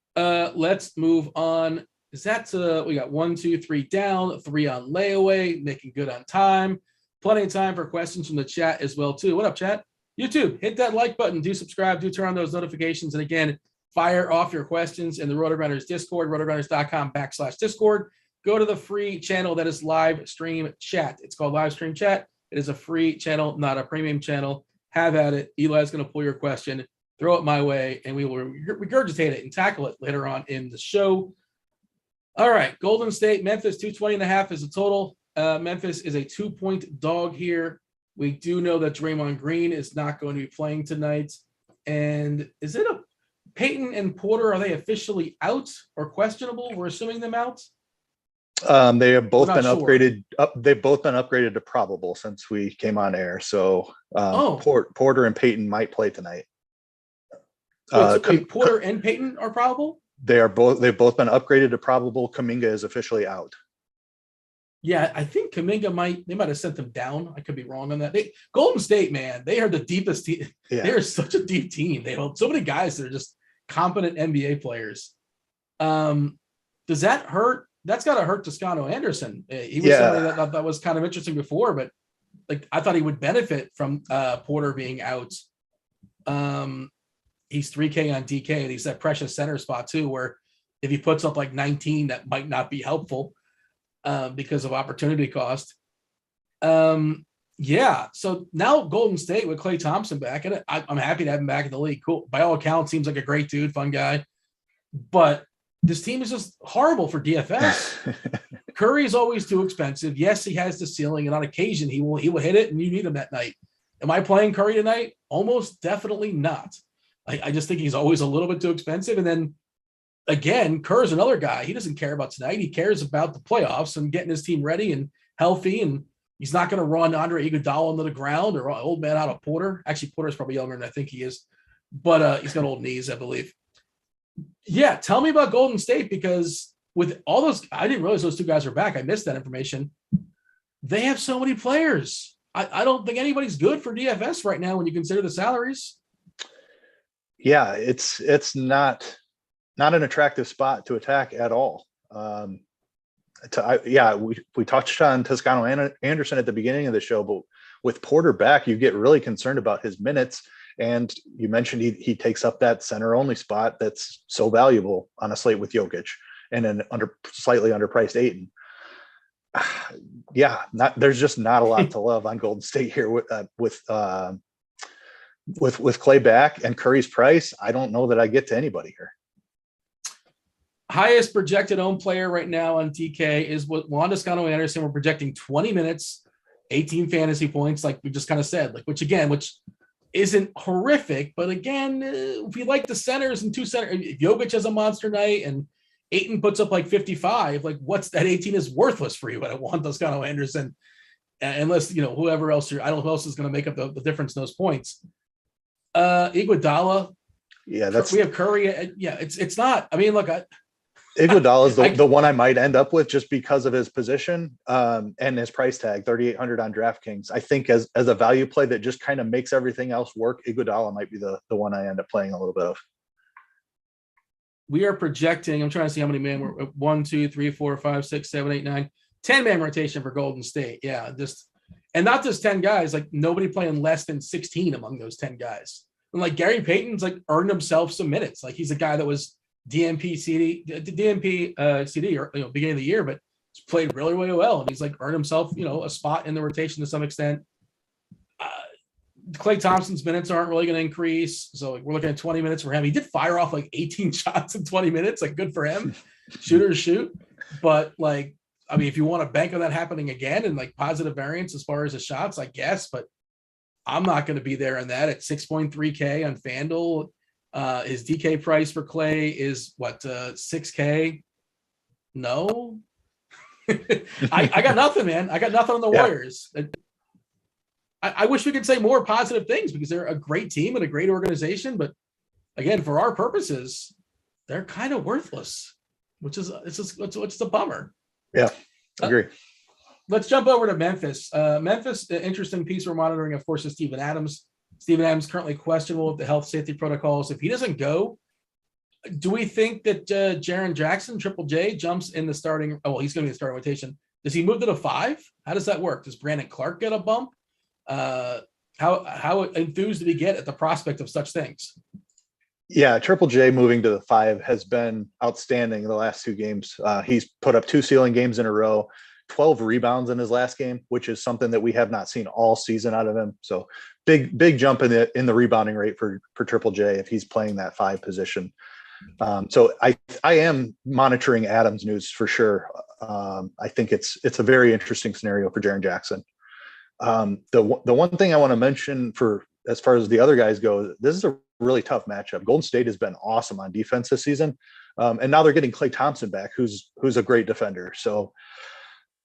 Let's move on. Is that we got 1, 2, 3 down, 3 on layaway, making good on time. Plenty of time for questions from the chat as well, too. What up, chat? YouTube, hit that like button. Do subscribe. Do turn on those notifications. And again, fire off your questions in the Rotogrinders Discord, rotogrinders.com/Discord. Go to the free channel that is live stream chat. It's called live stream chat. It is a free channel, not a premium channel. Have at it. Eli's going to pull your question, throw it my way, and we will regurgitate it and tackle it later on in the show. All right, Golden State, Memphis, 220.5 is the total. Memphis is a 2-point dog here. We do know that Draymond Green is not going to be playing tonight. And is it Peyton and Porter, are they officially out or questionable? We're assuming them out. They have both been upgraded. They've both been upgraded to probable since we came on air. So Porter and Peyton might play tonight. Porter and Peyton are probable? They've both been upgraded to probable. Kuminga is officially out. Yeah, I think Kuminga might have sent them down. I could be wrong on that. Golden State, man, they are the deepest team. Yeah. They are such a deep team. They hold so many guys that are just competent NBA players. Does that hurt? That's got to hurt Toscano Anderson. He was somebody that was kind of interesting before, but like I thought he would benefit from Porter being out. He's 3K on DK, and he's that precious center spot too, where if he puts up like 19, that might not be helpful because of opportunity cost. So now Golden State with Klay Thompson back, and I'm happy to have him back in the league. Cool. By all accounts, seems like a great dude, fun guy. But this team is just horrible for DFS. Curry is always too expensive. Yes, he has the ceiling, and on occasion he will hit it, and you need him that night. Am I playing Curry tonight? Almost definitely not. I just think he's always a little bit too expensive. And then again, Kerr's another guy. He doesn't care about tonight. He cares about the playoffs and getting his team ready and healthy. And he's not going to run Andre Iguodala into the ground or old man out of Porter. Actually, Porter's probably younger than I think he is, but he's got old knees, I believe. Yeah, tell me about Golden State, because with all those, I didn't realize those two guys were back. I missed that information. They have so many players. I don't think anybody's good for DFS right now when you consider the salaries. Yeah, it's not an attractive spot to attack at all. We touched on Toscano Anderson at the beginning of the show, but with Porter back, you get really concerned about his minutes. And you mentioned he takes up that center only spot that's so valuable on a slate with Jokic and an slightly underpriced Ayton. There's just not a lot to love on Golden State here with Clay back and Curry's price. I don't know that I get to anybody here. Highest projected own player right now on TK is Juan Toscano Anderson. We're projecting 20 minutes, 18 fantasy points, like we just kind of said, which isn't horrific, but again, if you like the centers and two centers, if Jokic has a monster night and Ayton puts up like 55, like what's that 18 is worthless for you at Juan Toscano Anderson, unless whoever else I don't know who else is going to make up the difference in those points. Iguodala, we have Curry. It's not. I mean, look, Iguodala is the one I might end up with just because of his position and his price tag, 3,800 on DraftKings. I think as a value play that just kind of makes everything else work, Iguodala might be the one I end up playing a little bit of. We are projecting, I'm trying to see how many men we're 1, 2, 3, 4, 5, 6, 7, 8, 9, 10 man rotation for Golden State. Yeah. And not just 10 guys, like nobody playing less than 16 among those 10 guys. And like Gary Payton's like earned himself some minutes. Like he's a guy that was DNP CD or beginning of the year, but he's played really, really well. And he's like earned himself, a spot in the rotation to some extent. Klay Thompson's minutes aren't really going to increase. So we're looking at 20 minutes for him. He did fire off like 18 shots in 20 minutes. Like good for him. Shooters shoot. But if you want to bank on that happening again and like positive variance as far as the shots, I guess, but I'm not going to be there on that at 6.3K on FanDuel. His DK price for Clay is what, 6K? No, I got nothing, man. I got nothing on the Warriors. I wish we could say more positive things because they're a great team and a great organization. But again, for our purposes, they're kind of worthless, which is a bummer. Yeah, agree. Let's jump over to Memphis. Memphis, the interesting piece we're monitoring, of course, is Steven Adams. Steven Adams currently questionable with the health safety protocols. If he doesn't go, do we think that Jaren Jackson, Triple J, jumps in the starting? Oh, well, he's going to be the starting rotation. Does he move to the 5? How does that work? Does Brandon Clark get a bump? How enthused did he get at the prospect of such things? Yeah, Triple J moving to the 5 has been outstanding in the last 2 games. He's put up 2 ceiling games in a row, 12 rebounds in his last game, which is something that we have not seen all season out of him. So big jump in the rebounding rate for Triple J if he's playing that 5 position. So I am monitoring Adams news for sure. I think it's a very interesting scenario for Jaren Jackson. The one thing I want to mention for as far as the other guys go, this is a really tough matchup. Golden State has been awesome on defense this season. And now they're getting Klay Thompson back, who's a great defender. So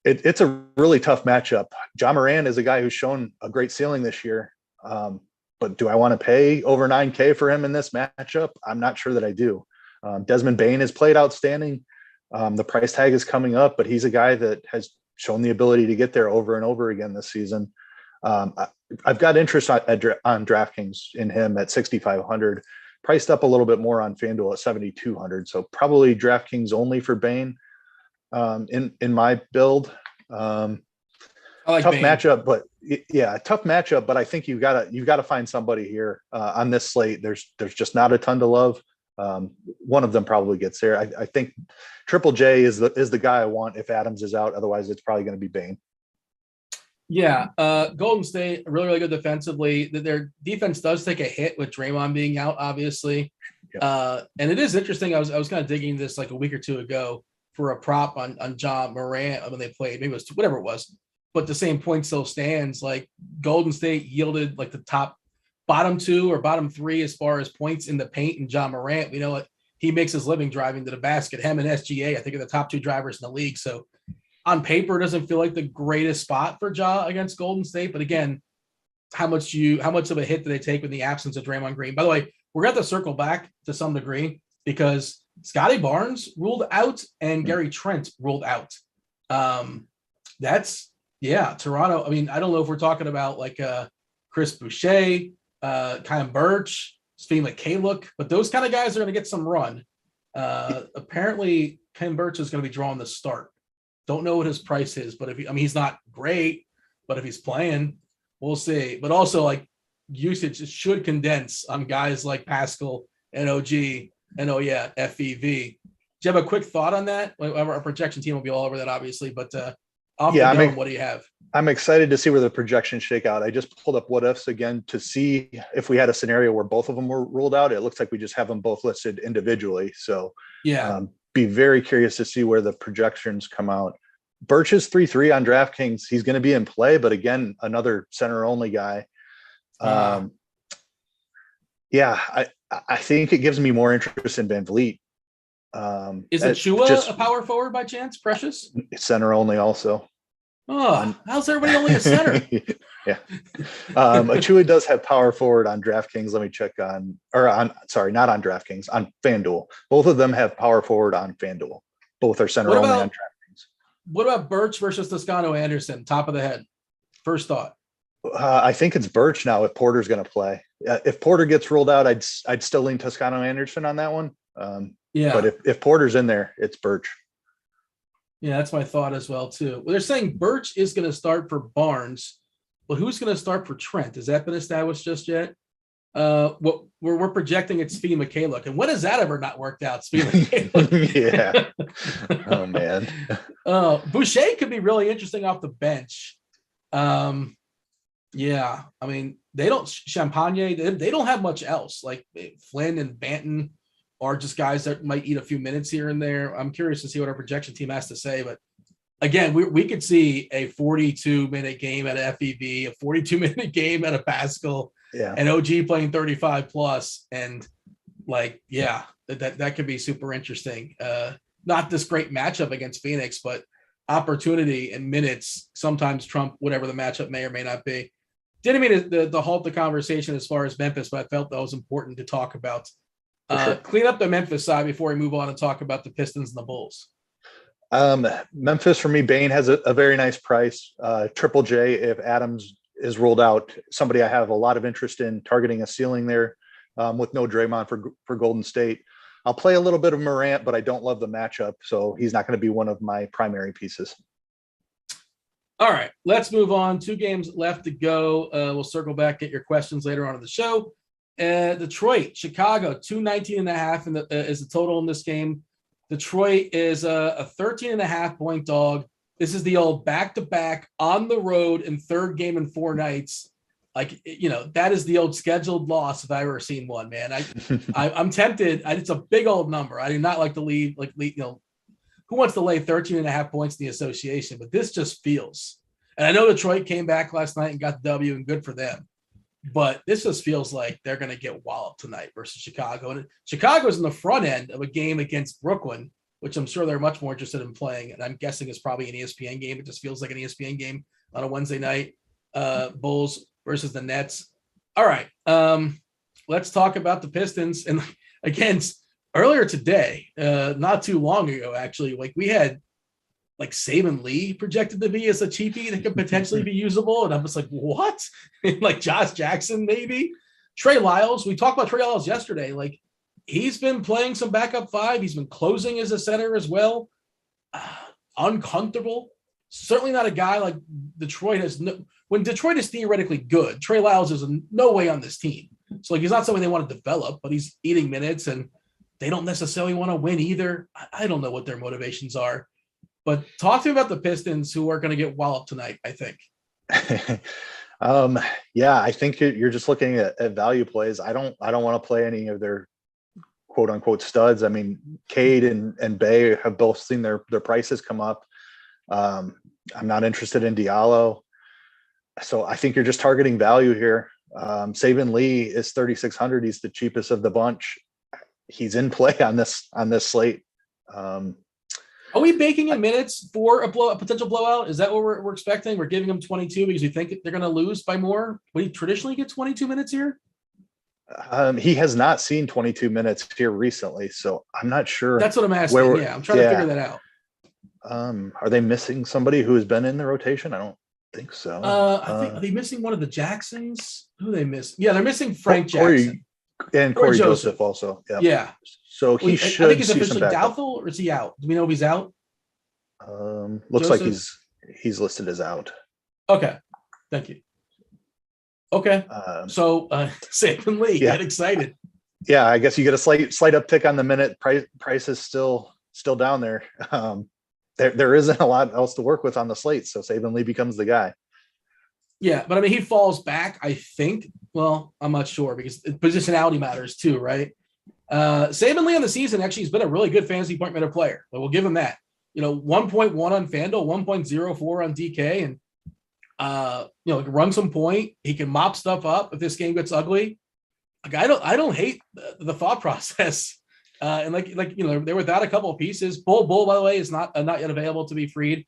it's a really tough matchup. Ja Morant is a guy who's shown a great ceiling this year. But do I want to pay over 9K for him in this matchup? I'm not sure that I do. Desmond Bane has played outstanding. The price tag is coming up, but he's a guy that has shown the ability to get there over and over again this season. I've got interest on DraftKings in him at 6,500, priced up a little bit more on FanDuel at 7,200. So probably DraftKings only for Bane in my build. I like tough Bane. Matchup, but tough matchup. But I think you've got to find somebody here on this slate. There's just not a ton to love. One of them probably gets there. I think Triple J is the guy I want if Adams is out. Otherwise, it's probably going to be Bane. Yeah, Golden State really, really good defensively. Their defense does take a hit with Draymond being out, obviously. Yeah. And it is interesting. I was kind of digging this like a week or two ago for a prop on Ja Morant when they played. Maybe it was whatever it was, but the same point still stands. Like Golden State yielded like the bottom 2 or bottom 3 as far as points in the paint, and Ja Morant, we know what he makes his living driving to the basket. Him and SGA, I think, are the top 2 drivers in the league. So on paper, it doesn't feel like the greatest spot for Ja against Golden State. But again, how much of a hit do they take in the absence of Draymond Green? By the way, we're going to circle back to some degree because Scotty Barnes ruled out and Gary Trent ruled out. That's Yeah, Toronto. I mean, I don't know if we're talking about like Chris Boucher, Kyle Birch, Svi Mikhailuk, but those kind of guys are going to get some run. Apparently, Ken Birch is going to be drawing the start. Don't know what his price is, but he's not great, but if he's playing, we'll see. But also, like, usage should condense on guys like Pascal and OG and FEV. Do you have a quick thought on that? Our projection team will be all over that, obviously, but off the dome, what do you have? I'm excited to see where the projections shake out. I just pulled up what ifs again to see if we had a scenario where both of them were ruled out. It looks like we just have them both listed individually. So be very curious to see where the projections come out. Birch is 3-3 on DraftKings. He's going to be in play, but again, another center only guy. I think it gives me more interest in Van Vliet. Is Achua a power forward by chance? Precious center only also. How's everybody only a center? Yeah. Achua does have power forward on DraftKings. Let me check not on DraftKings, on FanDuel. Both of them have power forward on FanDuel. Both are center only on DraftKings. What about Birch versus Toscano Anderson? Top of the head. First thought. I think it's Birch now if Porter's going to play. If Porter gets ruled out, I'd still lean Toscano Anderson on that one. But if Porter's in there, it's Birch. Yeah, that's my thought as well, too. Well, they're saying Birch is going to start for Barnes, but who's going to start for Trent? Has that been established just yet? What we're projecting it's Svi Mikhailuk. And when has that ever not worked out? Svi Mikhailuk. Yeah. Oh, man. Boucher could be really interesting off the bench. Yeah, I mean, they don't Champagne. They don't have much else. Like Flynn and Banton are just guys that might eat a few minutes here and there. I'm curious to see what our projection team has to say. But again, we could see a 42-minute game at FEV, a 42-minute game at a Pascal, and OG playing 35 plus. And like, that could be super interesting. Not this great matchup against Phoenix, but opportunity and minutes sometimes trump whatever the matchup may or may not be. Didn't mean to halt the conversation as far as Memphis, but I felt that was important to talk about. Sure. Clean up the Memphis side before we move on and talk about the Pistons and the Bulls. Memphis, for me, Bain has a very nice price. Triple J, if Adams is ruled out, somebody I have a lot of interest in targeting a ceiling there with no Draymond for Golden State. I'll play a little bit of Morant, but I don't love the matchup, so he's not going to be one of my primary pieces. All right, let's move on. 2 games left to go. We'll circle back, get your questions later on in the show. Detroit, Chicago, 219.5 is the total in this game. Detroit is a 13.5 point dog. This is the old back-to-back on the road in third game in 4 nights. Like, that is the old scheduled loss if I've ever seen one, man. I'm tempted. It's a big old number. I do not like to leave, who wants to lay 13.5 points in the association? But this just feels, and I know Detroit came back last night and got the W, and good for them. But this just feels like they're going to get walloped tonight versus Chicago. And Chicago's in the front end of a game against Brooklyn, which I'm sure they're much more interested in playing. And I'm guessing it's probably an ESPN game. It just feels like an ESPN game on a Wednesday night. Bulls versus the Nets. All right. Let's talk about the Pistons. And against earlier today, not too long ago, actually, like we had like Saban Lee projected to be as a cheapie that could potentially be usable. And I'm just like, what? Like Josh Jackson, maybe. Trey Lyles. We talked about Trey Lyles yesterday. Like he's been playing some backup 5. He's been closing as a center as well. Uncomfortable. Certainly not a guy like Detroit has. When Detroit is theoretically good, Trey Lyles is in no way on this team. So like he's not something they want to develop, but he's eating minutes and they don't necessarily want to win either. I don't know what their motivations are. But talk to me about the Pistons who are going to get walloped tonight, I think. I think you're just looking at value plays. I don't want to play any of their quote unquote studs. I mean, Cade and Bay have both seen their prices come up. I'm not interested in Diallo. So I think you're just targeting value here. Saban Lee is 3,600. He's the cheapest of the bunch. He's in play on this slate. Are we baking in minutes for a potential blowout? Is that what we're expecting? We're giving them 22 because we think they're going to lose by more. Would he traditionally get 22 minutes here? He has not seen 22 minutes here recently, so I'm not sure. That's what I'm asking. I'm trying to figure that out. Are they missing somebody who has been in the rotation? I don't think so. I think are they missing one of the Jacksons? Who they miss? Yeah, they're missing Frank Corey Jackson and or Corey Joseph also. Yeah. Yeah. So Well, he I should think he's see some officially backup. doubtful, or is he out? Do we know if he's out? Looks like Joseph? he's listed as out. Okay. Thank you. Okay. So Saban Lee, yeah. get excited. Yeah, I guess you get a slight uptick on the minute. Price is still down there. There isn't a lot else to work with on the slate, so Saban Lee becomes the guy. Yeah, but I mean, he falls back, I think. Well, I'm not sure because positionality matters too, right? Saban Lee on the season actually has been a really good fantasy point minute player. But we'll give him that. 1.1 on FanDuel, 1.04 on DK, and run some point. He can mop stuff up if this game gets ugly. Like I don't hate the thought process. And they're without a couple of pieces. Bull, by the way, is not yet available to be freed.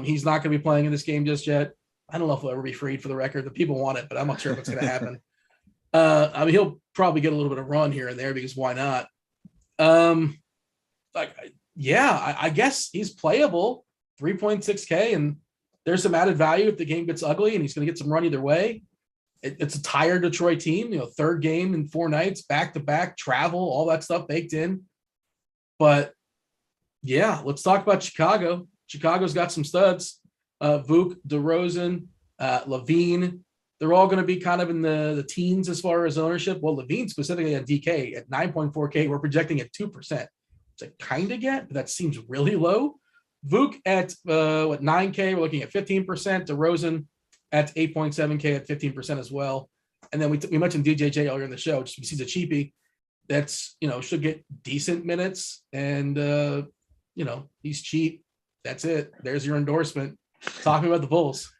He's not going to be playing in this game just yet. I don't know if he'll ever be freed for the record. The people want it, but I'm not sure if it's going to happen. I mean, he'll probably get a little bit of run here and there because why not? I guess he's playable, 3.6K, and there's some added value if the game gets ugly, and he's going to get some run either way. It's a tired Detroit team, third game in 4 nights, back-to-back, travel, all that stuff baked in. But, yeah, let's talk about Chicago. Chicago's got some studs. Vuk, DeRozan, Levine. They're all going to be kind of in the teens as far as ownership. Well, Levine specifically at DK at 9.4K. We're projecting at 2%. Which I kind of get, but that seems really low. Vuk at 9K. We're looking at 15%. DeRozan at 8.7K at 15% as well. And then we mentioned DJJ earlier in the show, just because he's a cheapie. That's, should get decent minutes. And, he's cheap. That's it. There's your endorsement. Talk me about the Bulls.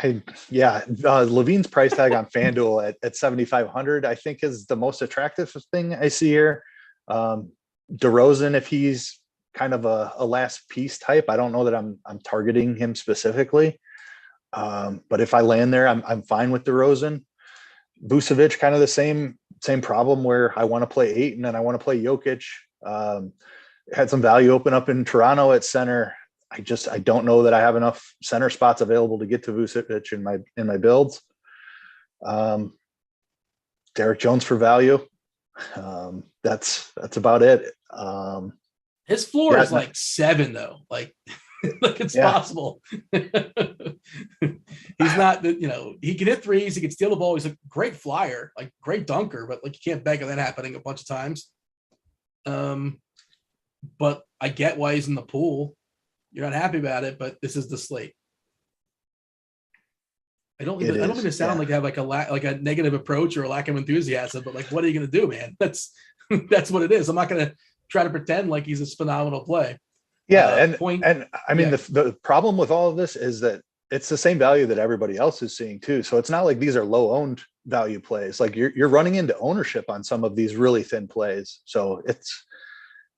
Levine's price tag on FanDuel at 7,500, I think is the most attractive thing I see here. DeRozan, if he's kind of a last piece type, I don't know that I'm targeting him specifically. But if I land there, I'm fine with DeRozan. Vucevic, kind of the same problem where I want to play 8 and then I want to play Jokic. Had some value open up in Toronto at center. I don't know that I have enough center spots available to get to Vucevic in my builds. Derek Jones for value. That's about it. His floor is like 7 though. Like it's possible. He's not, he can hit threes. He can steal the ball. He's a great flyer, like great dunker, but like you can't bank on that happening a bunch of times. But I get why he's in the pool. You're not happy about it, but this is the slate. I don't mean to sound like I have like a negative approach or a lack of enthusiasm, but like, what are you going to do, man? That's what it is. I'm not going to try to pretend like he's a phenomenal play. Yeah. And I mean, the problem with all of this is that it's the same value that everybody else is seeing too. So it's not like these are low owned value plays. Like you're running into ownership on some of these really thin plays. So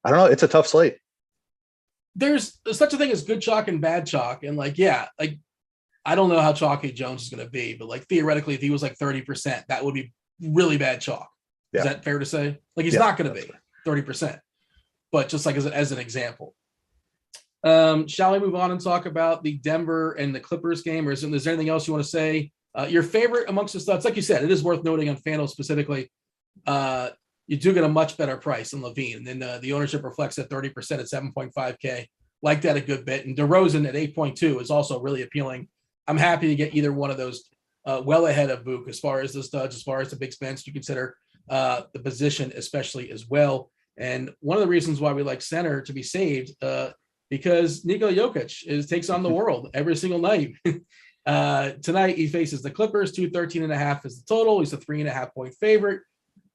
I don't know. It's a tough slate. There's such a thing as good chalk and bad chalk. And I don't know how chalky Jones is going to be, but like theoretically, if he was like 30%, that would be really bad chalk. Yeah. Is that fair to say? Like he's not going to be 30%, but just like as an example. Shall we move on and talk about the Denver and the Clippers game, or is there anything else you want to say? Your favorite amongst the studs, like you said, it is worth noting on FanDuel specifically. You do get a much better price than Levine. And then the ownership reflects at 30% at 7.5K. Like that a good bit. And DeRozan at 8.2 is also really appealing. I'm happy to get either one of those well ahead of Vuk as far as the studs, as far as the big spends. You consider the position especially as well. And one of the reasons why we like center to be saved, because Nikola Jokic takes on the world every single night. Tonight he faces the Clippers. 213.5 is the total. He's a 3.5 point favorite.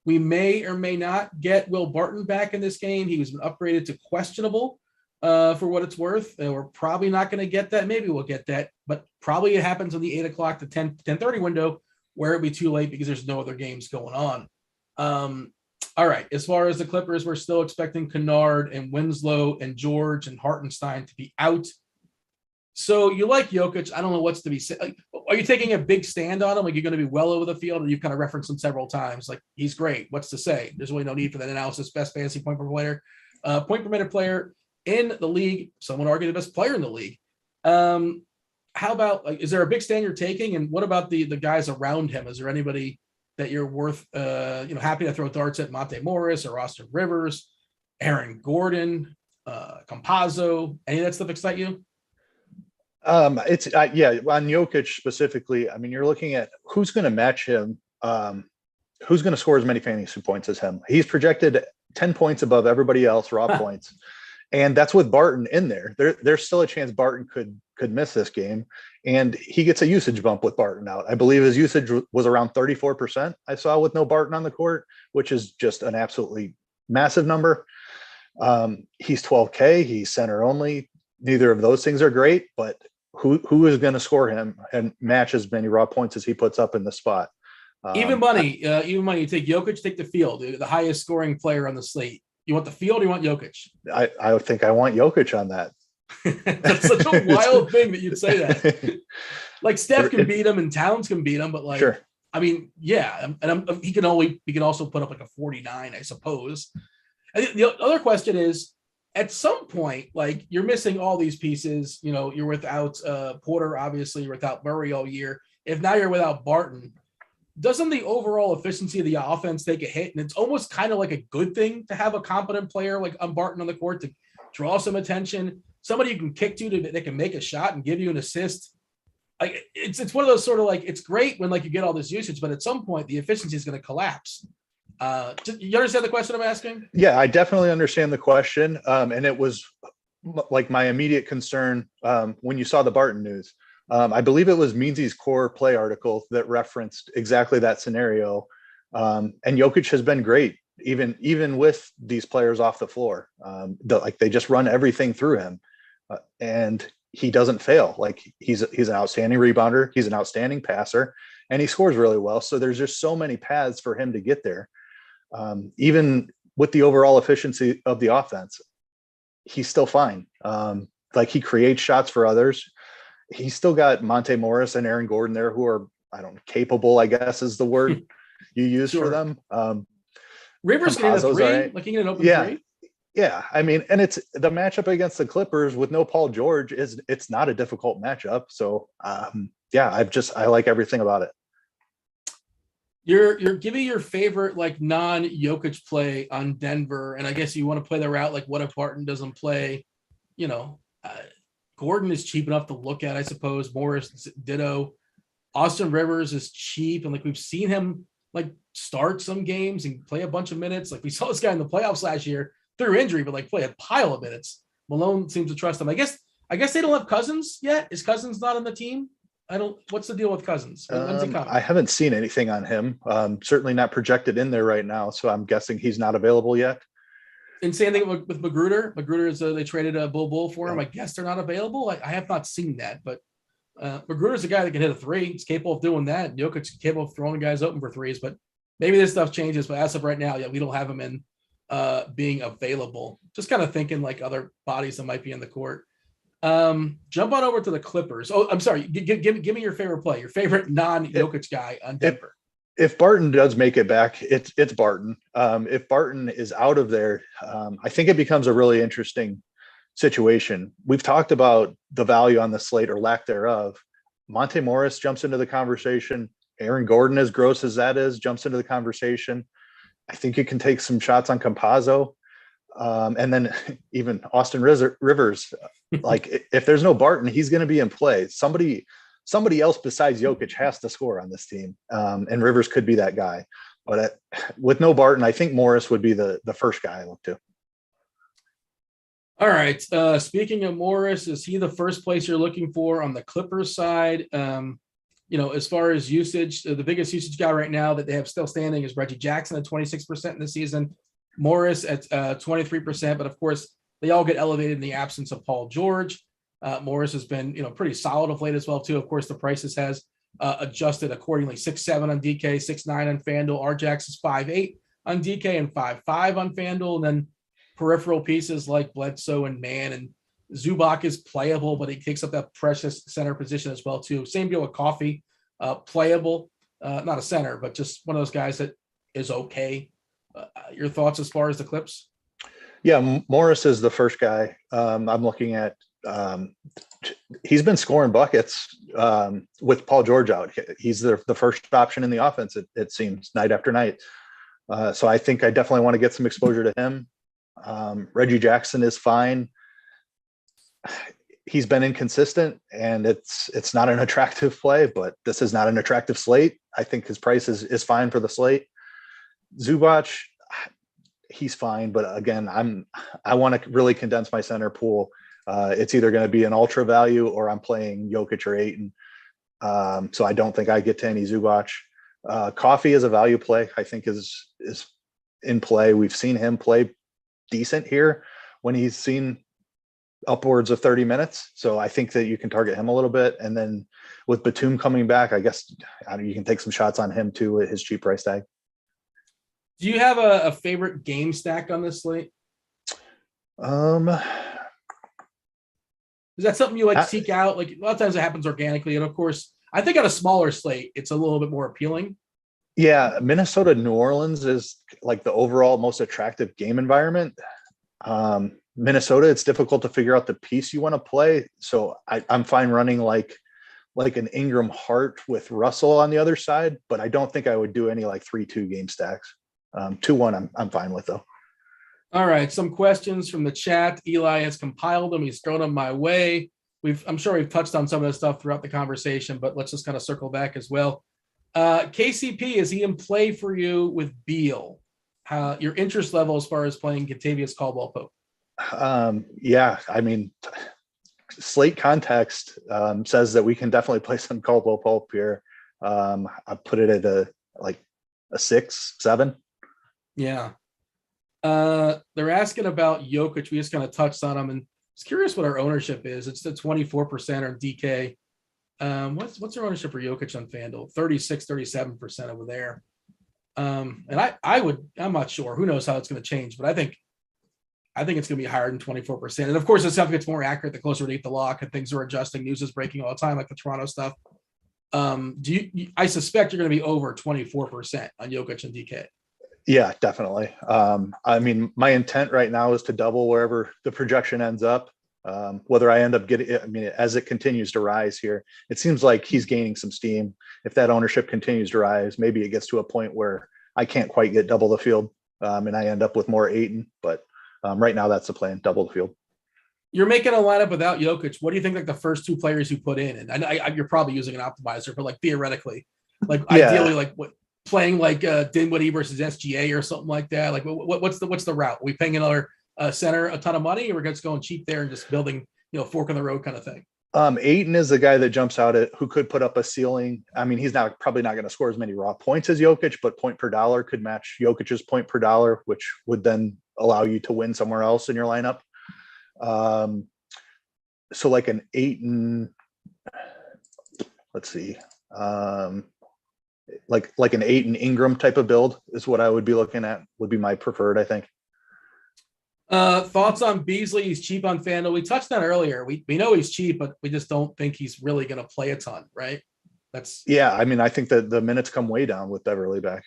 We may or may not get Will Barton back in this game. He was upgraded to questionable for what it's worth. And we're probably not going to get that. Maybe we'll get that, but probably it happens on the 8 o'clock to 10:30 window where it'll be too late because there's no other games going on. All right. As far as the Clippers, we're still expecting Kennard and Winslow and George and Hartenstein to be out. So you like Jokic. I don't know what's to be said. Like, are you taking a big stand on him? Like you're going to be well over the field, and you've kind of referenced him several times. Like he's great. What's to say? There's really no need for that analysis. Best fantasy point per minute player in the league. Some would argue the best player in the league. How about, like, is there a big stand you're taking? And what about the guys around him? Is there anybody that you're worth, happy to throw darts at? Monte Morris or Austin Rivers, Aaron Gordon, Campazzo, any of that stuff excite you? It's yeah, on Jokic specifically. I mean, you're looking at who's going to match him, who's going to score as many fantasy points as him. He's projected 10 points above everybody else, raw points, and that's with Barton in there. There's still a chance Barton could miss this game, and he gets a usage bump with Barton out. I believe his usage was around 34%. I saw with no Barton on the court, which is just an absolutely massive number. He's 12K. He's center only. Neither of those things are great, but who is going to score him and match as many raw points as he puts up in the spot? Even money. You take Jokic, take the field, the highest scoring player on the slate. You want the field or you want Jokic? I think I want Jokic on that. That's such a wild thing that you'd say that. Like, Steph can beat him and Towns can beat him, but like, sure. I mean, yeah, and he can also put up like a 49, I suppose. And the other question is, at some point, like, you're missing all these pieces. You're without Porter, obviously. You're without Murray all year. If now you're without Barton, doesn't the overall efficiency of the offense take a hit? And it's almost kind of like a good thing to have a competent player like Barton on the court to draw some attention, somebody you can kick to that can make a shot and give you an assist. Like, it's one of those sort of, like, it's great when, like, you get all this usage, but at some point the efficiency is going to collapse. You understand the question I'm asking? Yeah, I definitely understand the question. And it was like my immediate concern when you saw the Barton news. I believe it was Meansy's core play article that referenced exactly that scenario. And Jokic has been great, even with these players off the floor. They just run everything through him, and he doesn't fail. Like, he's an outstanding rebounder. He's an outstanding passer, and he scores really well. So there's just so many paths for him to get there. Even with the overall efficiency of the offense, he's still fine. He creates shots for others. He's still got Monte Morris and Aaron Gordon there, who are, capable, I guess is the word you use for them. Rivers can hit a three, right. Like, he can hit an open three. Yeah. I mean, and it's the matchup against the Clippers with no Paul George it's not a difficult matchup. So I like everything about it. You're giving your favorite, like, non-Jokic play on Denver, and I guess you want to play the route, like, what if Barton doesn't play? Gordon is cheap enough to look at, I suppose. Morris, ditto. Austin Rivers is cheap, and, like, we've seen him, like, start some games and play a bunch of minutes. Like, we saw this guy in the playoffs last year through injury, but, like, play a pile of minutes. Malone seems to trust him. I guess they don't have Cousins yet. Is Cousins not on the team? What's the deal with Cousins? When's he coming? I haven't seen anything on him. Certainly not projected in there right now. So I'm guessing he's not available yet. And same thing with Magruder. Magruder is they traded a Bull for him. I guess they're not available. I have not seen that, but Magruder's a guy that can hit a three. He's capable of doing that. Jokic is capable of throwing guys open for threes, but maybe this stuff changes. But as of right now, we don't have him in being available. Just kind of thinking, like, other bodies that might be in the court. Jump on over to the Clippers. Oh, I'm sorry. Give me your favorite play, your favorite non-Jokic guy on Denver. If Barton does make it back, it's Barton. If Barton is out of there, I think it becomes a really interesting situation. We've talked about the value on the slate or lack thereof. Monte Morris jumps into the conversation. Aaron Gordon, as gross as that is, jumps into the conversation. I think you can take some shots on Campazzo. And then even Austin Rivers, like, if there's no Barton, he's going to be in play. Somebody else besides Jokic has to score on this team. And Rivers could be that guy. But with no Barton, I think Morris would be the first guy I look to. All right. Speaking of Morris, is he the first place you're looking for on the Clippers side? As far as usage, the biggest usage guy right now that they have still standing is Reggie Jackson at 26% in the season. Morris at 23%, but of course they all get elevated in the absence of Paul George. Morris has been, pretty solid of late as well too. Of course, the prices has adjusted accordingly. 6'7" on DK, 6'9" on FanDuel. RJax is 5'8" on DK and 5'5" on FanDuel. And then peripheral pieces like Bledsoe and Mann and Zubac is playable, but he takes up that precious center position as well too. Same deal with Coffey, playable, not a center, but just one of those guys that is okay. Your thoughts as far as the Clips? Yeah, Morris is the first guy I'm looking at. he's been scoring buckets with Paul George out. He's the first option in the offense, it seems, night after night. So I think I definitely want to get some exposure to him. Reggie Jackson is fine. He's been inconsistent, and it's not an attractive play, but this is not an attractive slate. I think his price is fine for the slate. Zubac, he's fine, but again, I want to really condense my center pool. It's either going to be an ultra value or I'm playing Jokic or Ayton. So I don't think I get to any Zubac. Coffee is a value play, I think is in play. We've seen him play decent here when he's seen upwards of 30 minutes. So I think that you can target him a little bit. And then with Batum coming back, I guess you can take some shots on him too at his cheap price tag. Do you have a favorite game stack on this slate? Is that something you like seek out? Like a lot of times it happens organically. And of course, I think on a smaller slate, it's a little bit more appealing. Yeah. Minnesota, New Orleans is like the overall most attractive game environment. Minnesota, it's difficult to figure out the piece you want to play. So I'm fine running like an Ingram Hart with Russell on the other side, but I don't think I would do any like 3-2 game stacks. 2-1, I'm fine with though. All right, some questions from the chat. Eli has compiled them. He's thrown them my way. I'm sure we've touched on some of this stuff throughout the conversation, but let's just kind of circle back as well. KCP, is he in play for you with Beal? Your interest level as far as playing Kentavious Caldwell-Pope? Yeah, I mean, slate context says that we can definitely play some Caldwell-Pope here. I put it at a 6-7. Yeah. They're asking about Jokic. We just kind of touched on him, and it's curious what our ownership is. It's the 24% on DK. What's our ownership for Jokic on FanDuel? 36-37% over there. And I'm not sure. Who knows how it's going to change, but I think it's going to be higher than 24%. And of course, the stuff gets more accurate the closer we get the lock, and things are adjusting. News is breaking all the time, like the Toronto stuff. I suspect you're going to be over 24% on Jokic and DK. Yeah, definitely. I mean, my intent right now is to double wherever the projection ends up. Whether I end up getting, I mean, as it continues to rise here, it seems like he's gaining some steam. If that ownership continues to rise, maybe it gets to a point where I can't quite get double the field, and I end up with more Ayton. But right now, that's the plan: double the field. You're making a lineup without Jokic. What do you think, like the first two players you put in? And you're probably using an optimizer, but like theoretically, like ideally, like what? Playing like Dinwiddie versus SGA or something like that. Like what's the route? Are we paying another center a ton of money, or we're just going cheap there and just building, fork in the road kind of thing? Ayton is the guy that jumps out at who could put up a ceiling. I mean, he's probably not going to score as many raw points as Jokic, but point per dollar could match Jokic's point per dollar, which would then allow you to win somewhere else in your lineup. So like an Ayton, let's see. Like an Ayton Ingram type of build is what I would be looking at, would be my preferred, I think. Thoughts on Beasley? He's cheap on FanDuel. We touched on earlier. We know he's cheap, but we just don't think he's really going to play a ton, right? Yeah. I mean, I think that the minutes come way down with Beverly back.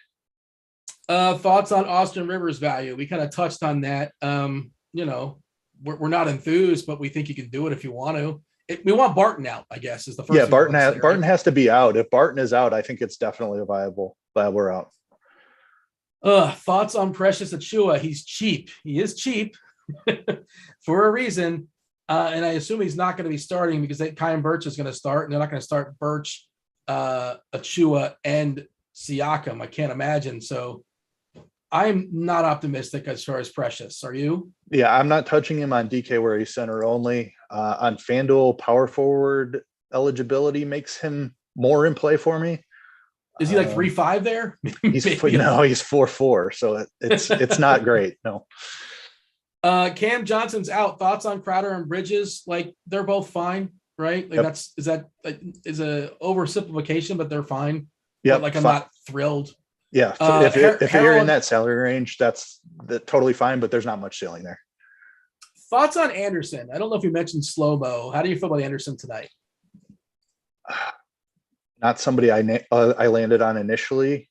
Thoughts on Austin Rivers' value? We kind of touched on that. We're not enthused, but we think you can do it if you want to. We want Barton out, I guess, is the first. Yeah, Barton has to be out. If Barton is out, I think it's definitely a viable route. Thoughts on Precious Achiuwa? He's cheap. He is cheap for a reason. And I assume he's not going to be starting because Kyan Birch is going to start, and they're not going to start Birch, Achiuwa, and Siakam. I can't imagine. So I'm not optimistic as far as Precious. Are you? Yeah, I'm not touching him on DK where he's center only. On FanDuel, power forward eligibility makes him more in play for me. Is he like 3.5 there? He's 4.4, so it's not great. No. Cam Johnson's out. Thoughts on Crowder and Bridges? Like they're both fine, right? Like yep. is a oversimplification, but they're fine. Yeah, like I'm not thrilled. Yeah, so if you're in that salary range, that's totally fine, but there's not much ceiling there. Thoughts on Anderson? I don't know if you mentioned slow-mo. How do you feel about Anderson tonight? Not somebody I landed on initially.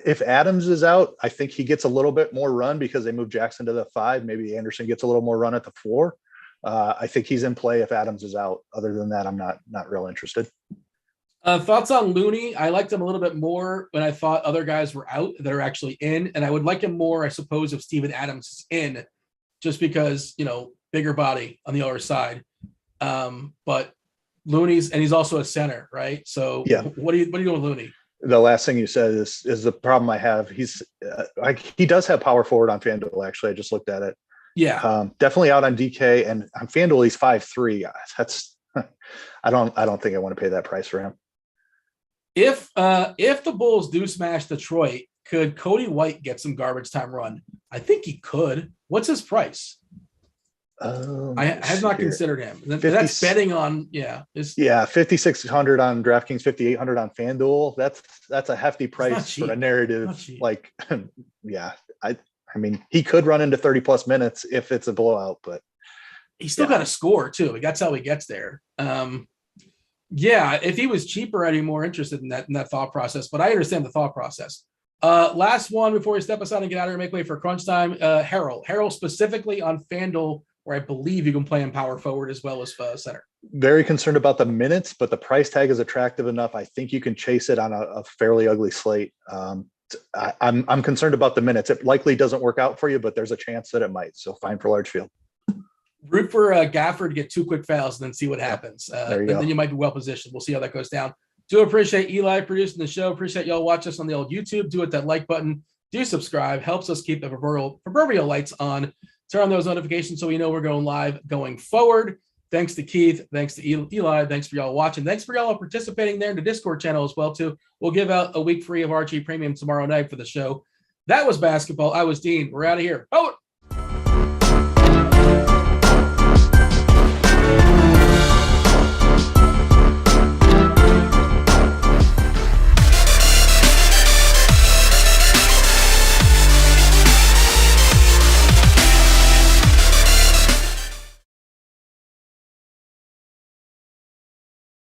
If Adams is out, I think he gets a little bit more run because they moved Jackson to the 5. Maybe Anderson gets a little more run at the 4. I think he's in play if Adams is out. Other than that, I'm not real interested. Thoughts on Looney? I liked him a little bit more when I thought other guys were out that are actually in, and I would like him more, I suppose, if Steven Adams is in, just because, bigger body on the other side. But Looney's, and he's also a center, right? So yeah, what are you doing with Looney? The last thing you said is the problem I have. He's he does have power forward on FanDuel. Actually, I just looked at it. Yeah, definitely out on DK, and on FanDuel he's 5'3". That's I don't think I want to pay that price for him. If the Bulls do smash Detroit, could Cody White get some garbage time run? I think he could. What's his price? I have not considered him. That's betting on 5,600 on DraftKings, 5,800 on FanDuel. That's a hefty price for a narrative. Like, I mean, he could run into 30 plus minutes if it's a blowout, but he's still got to score too. That's how he gets there. If he was cheaper, I'd be more interested in that thought process. But I understand the thought process. Last one before we step aside and get out of here, make way for crunch time. Harrell specifically on FanDuel, where I believe you can play him power forward as well as center. Very concerned about the minutes, but the price tag is attractive enough. I think you can chase it on a fairly ugly slate. I'm concerned about the minutes. It likely doesn't work out for you, but there's a chance that it might. So fine for large field. Root for Gafford to get 2 quick fouls and then see what happens. Then you might be well positioned. We'll see how that goes down. Do appreciate Eli producing the show. Appreciate y'all watch us on the old YouTube. Do hit that like button. Do subscribe. Helps us keep the proverbial lights on. Turn on those notifications so we know we're going live going forward. Thanks to Keith. Thanks to Eli. Thanks for y'all watching. Thanks for y'all participating there in the Discord channel as well, too. We'll give out a week free of RG Premium tomorrow night for the show. That was basketball. I was Dean. We're out of here. Oh!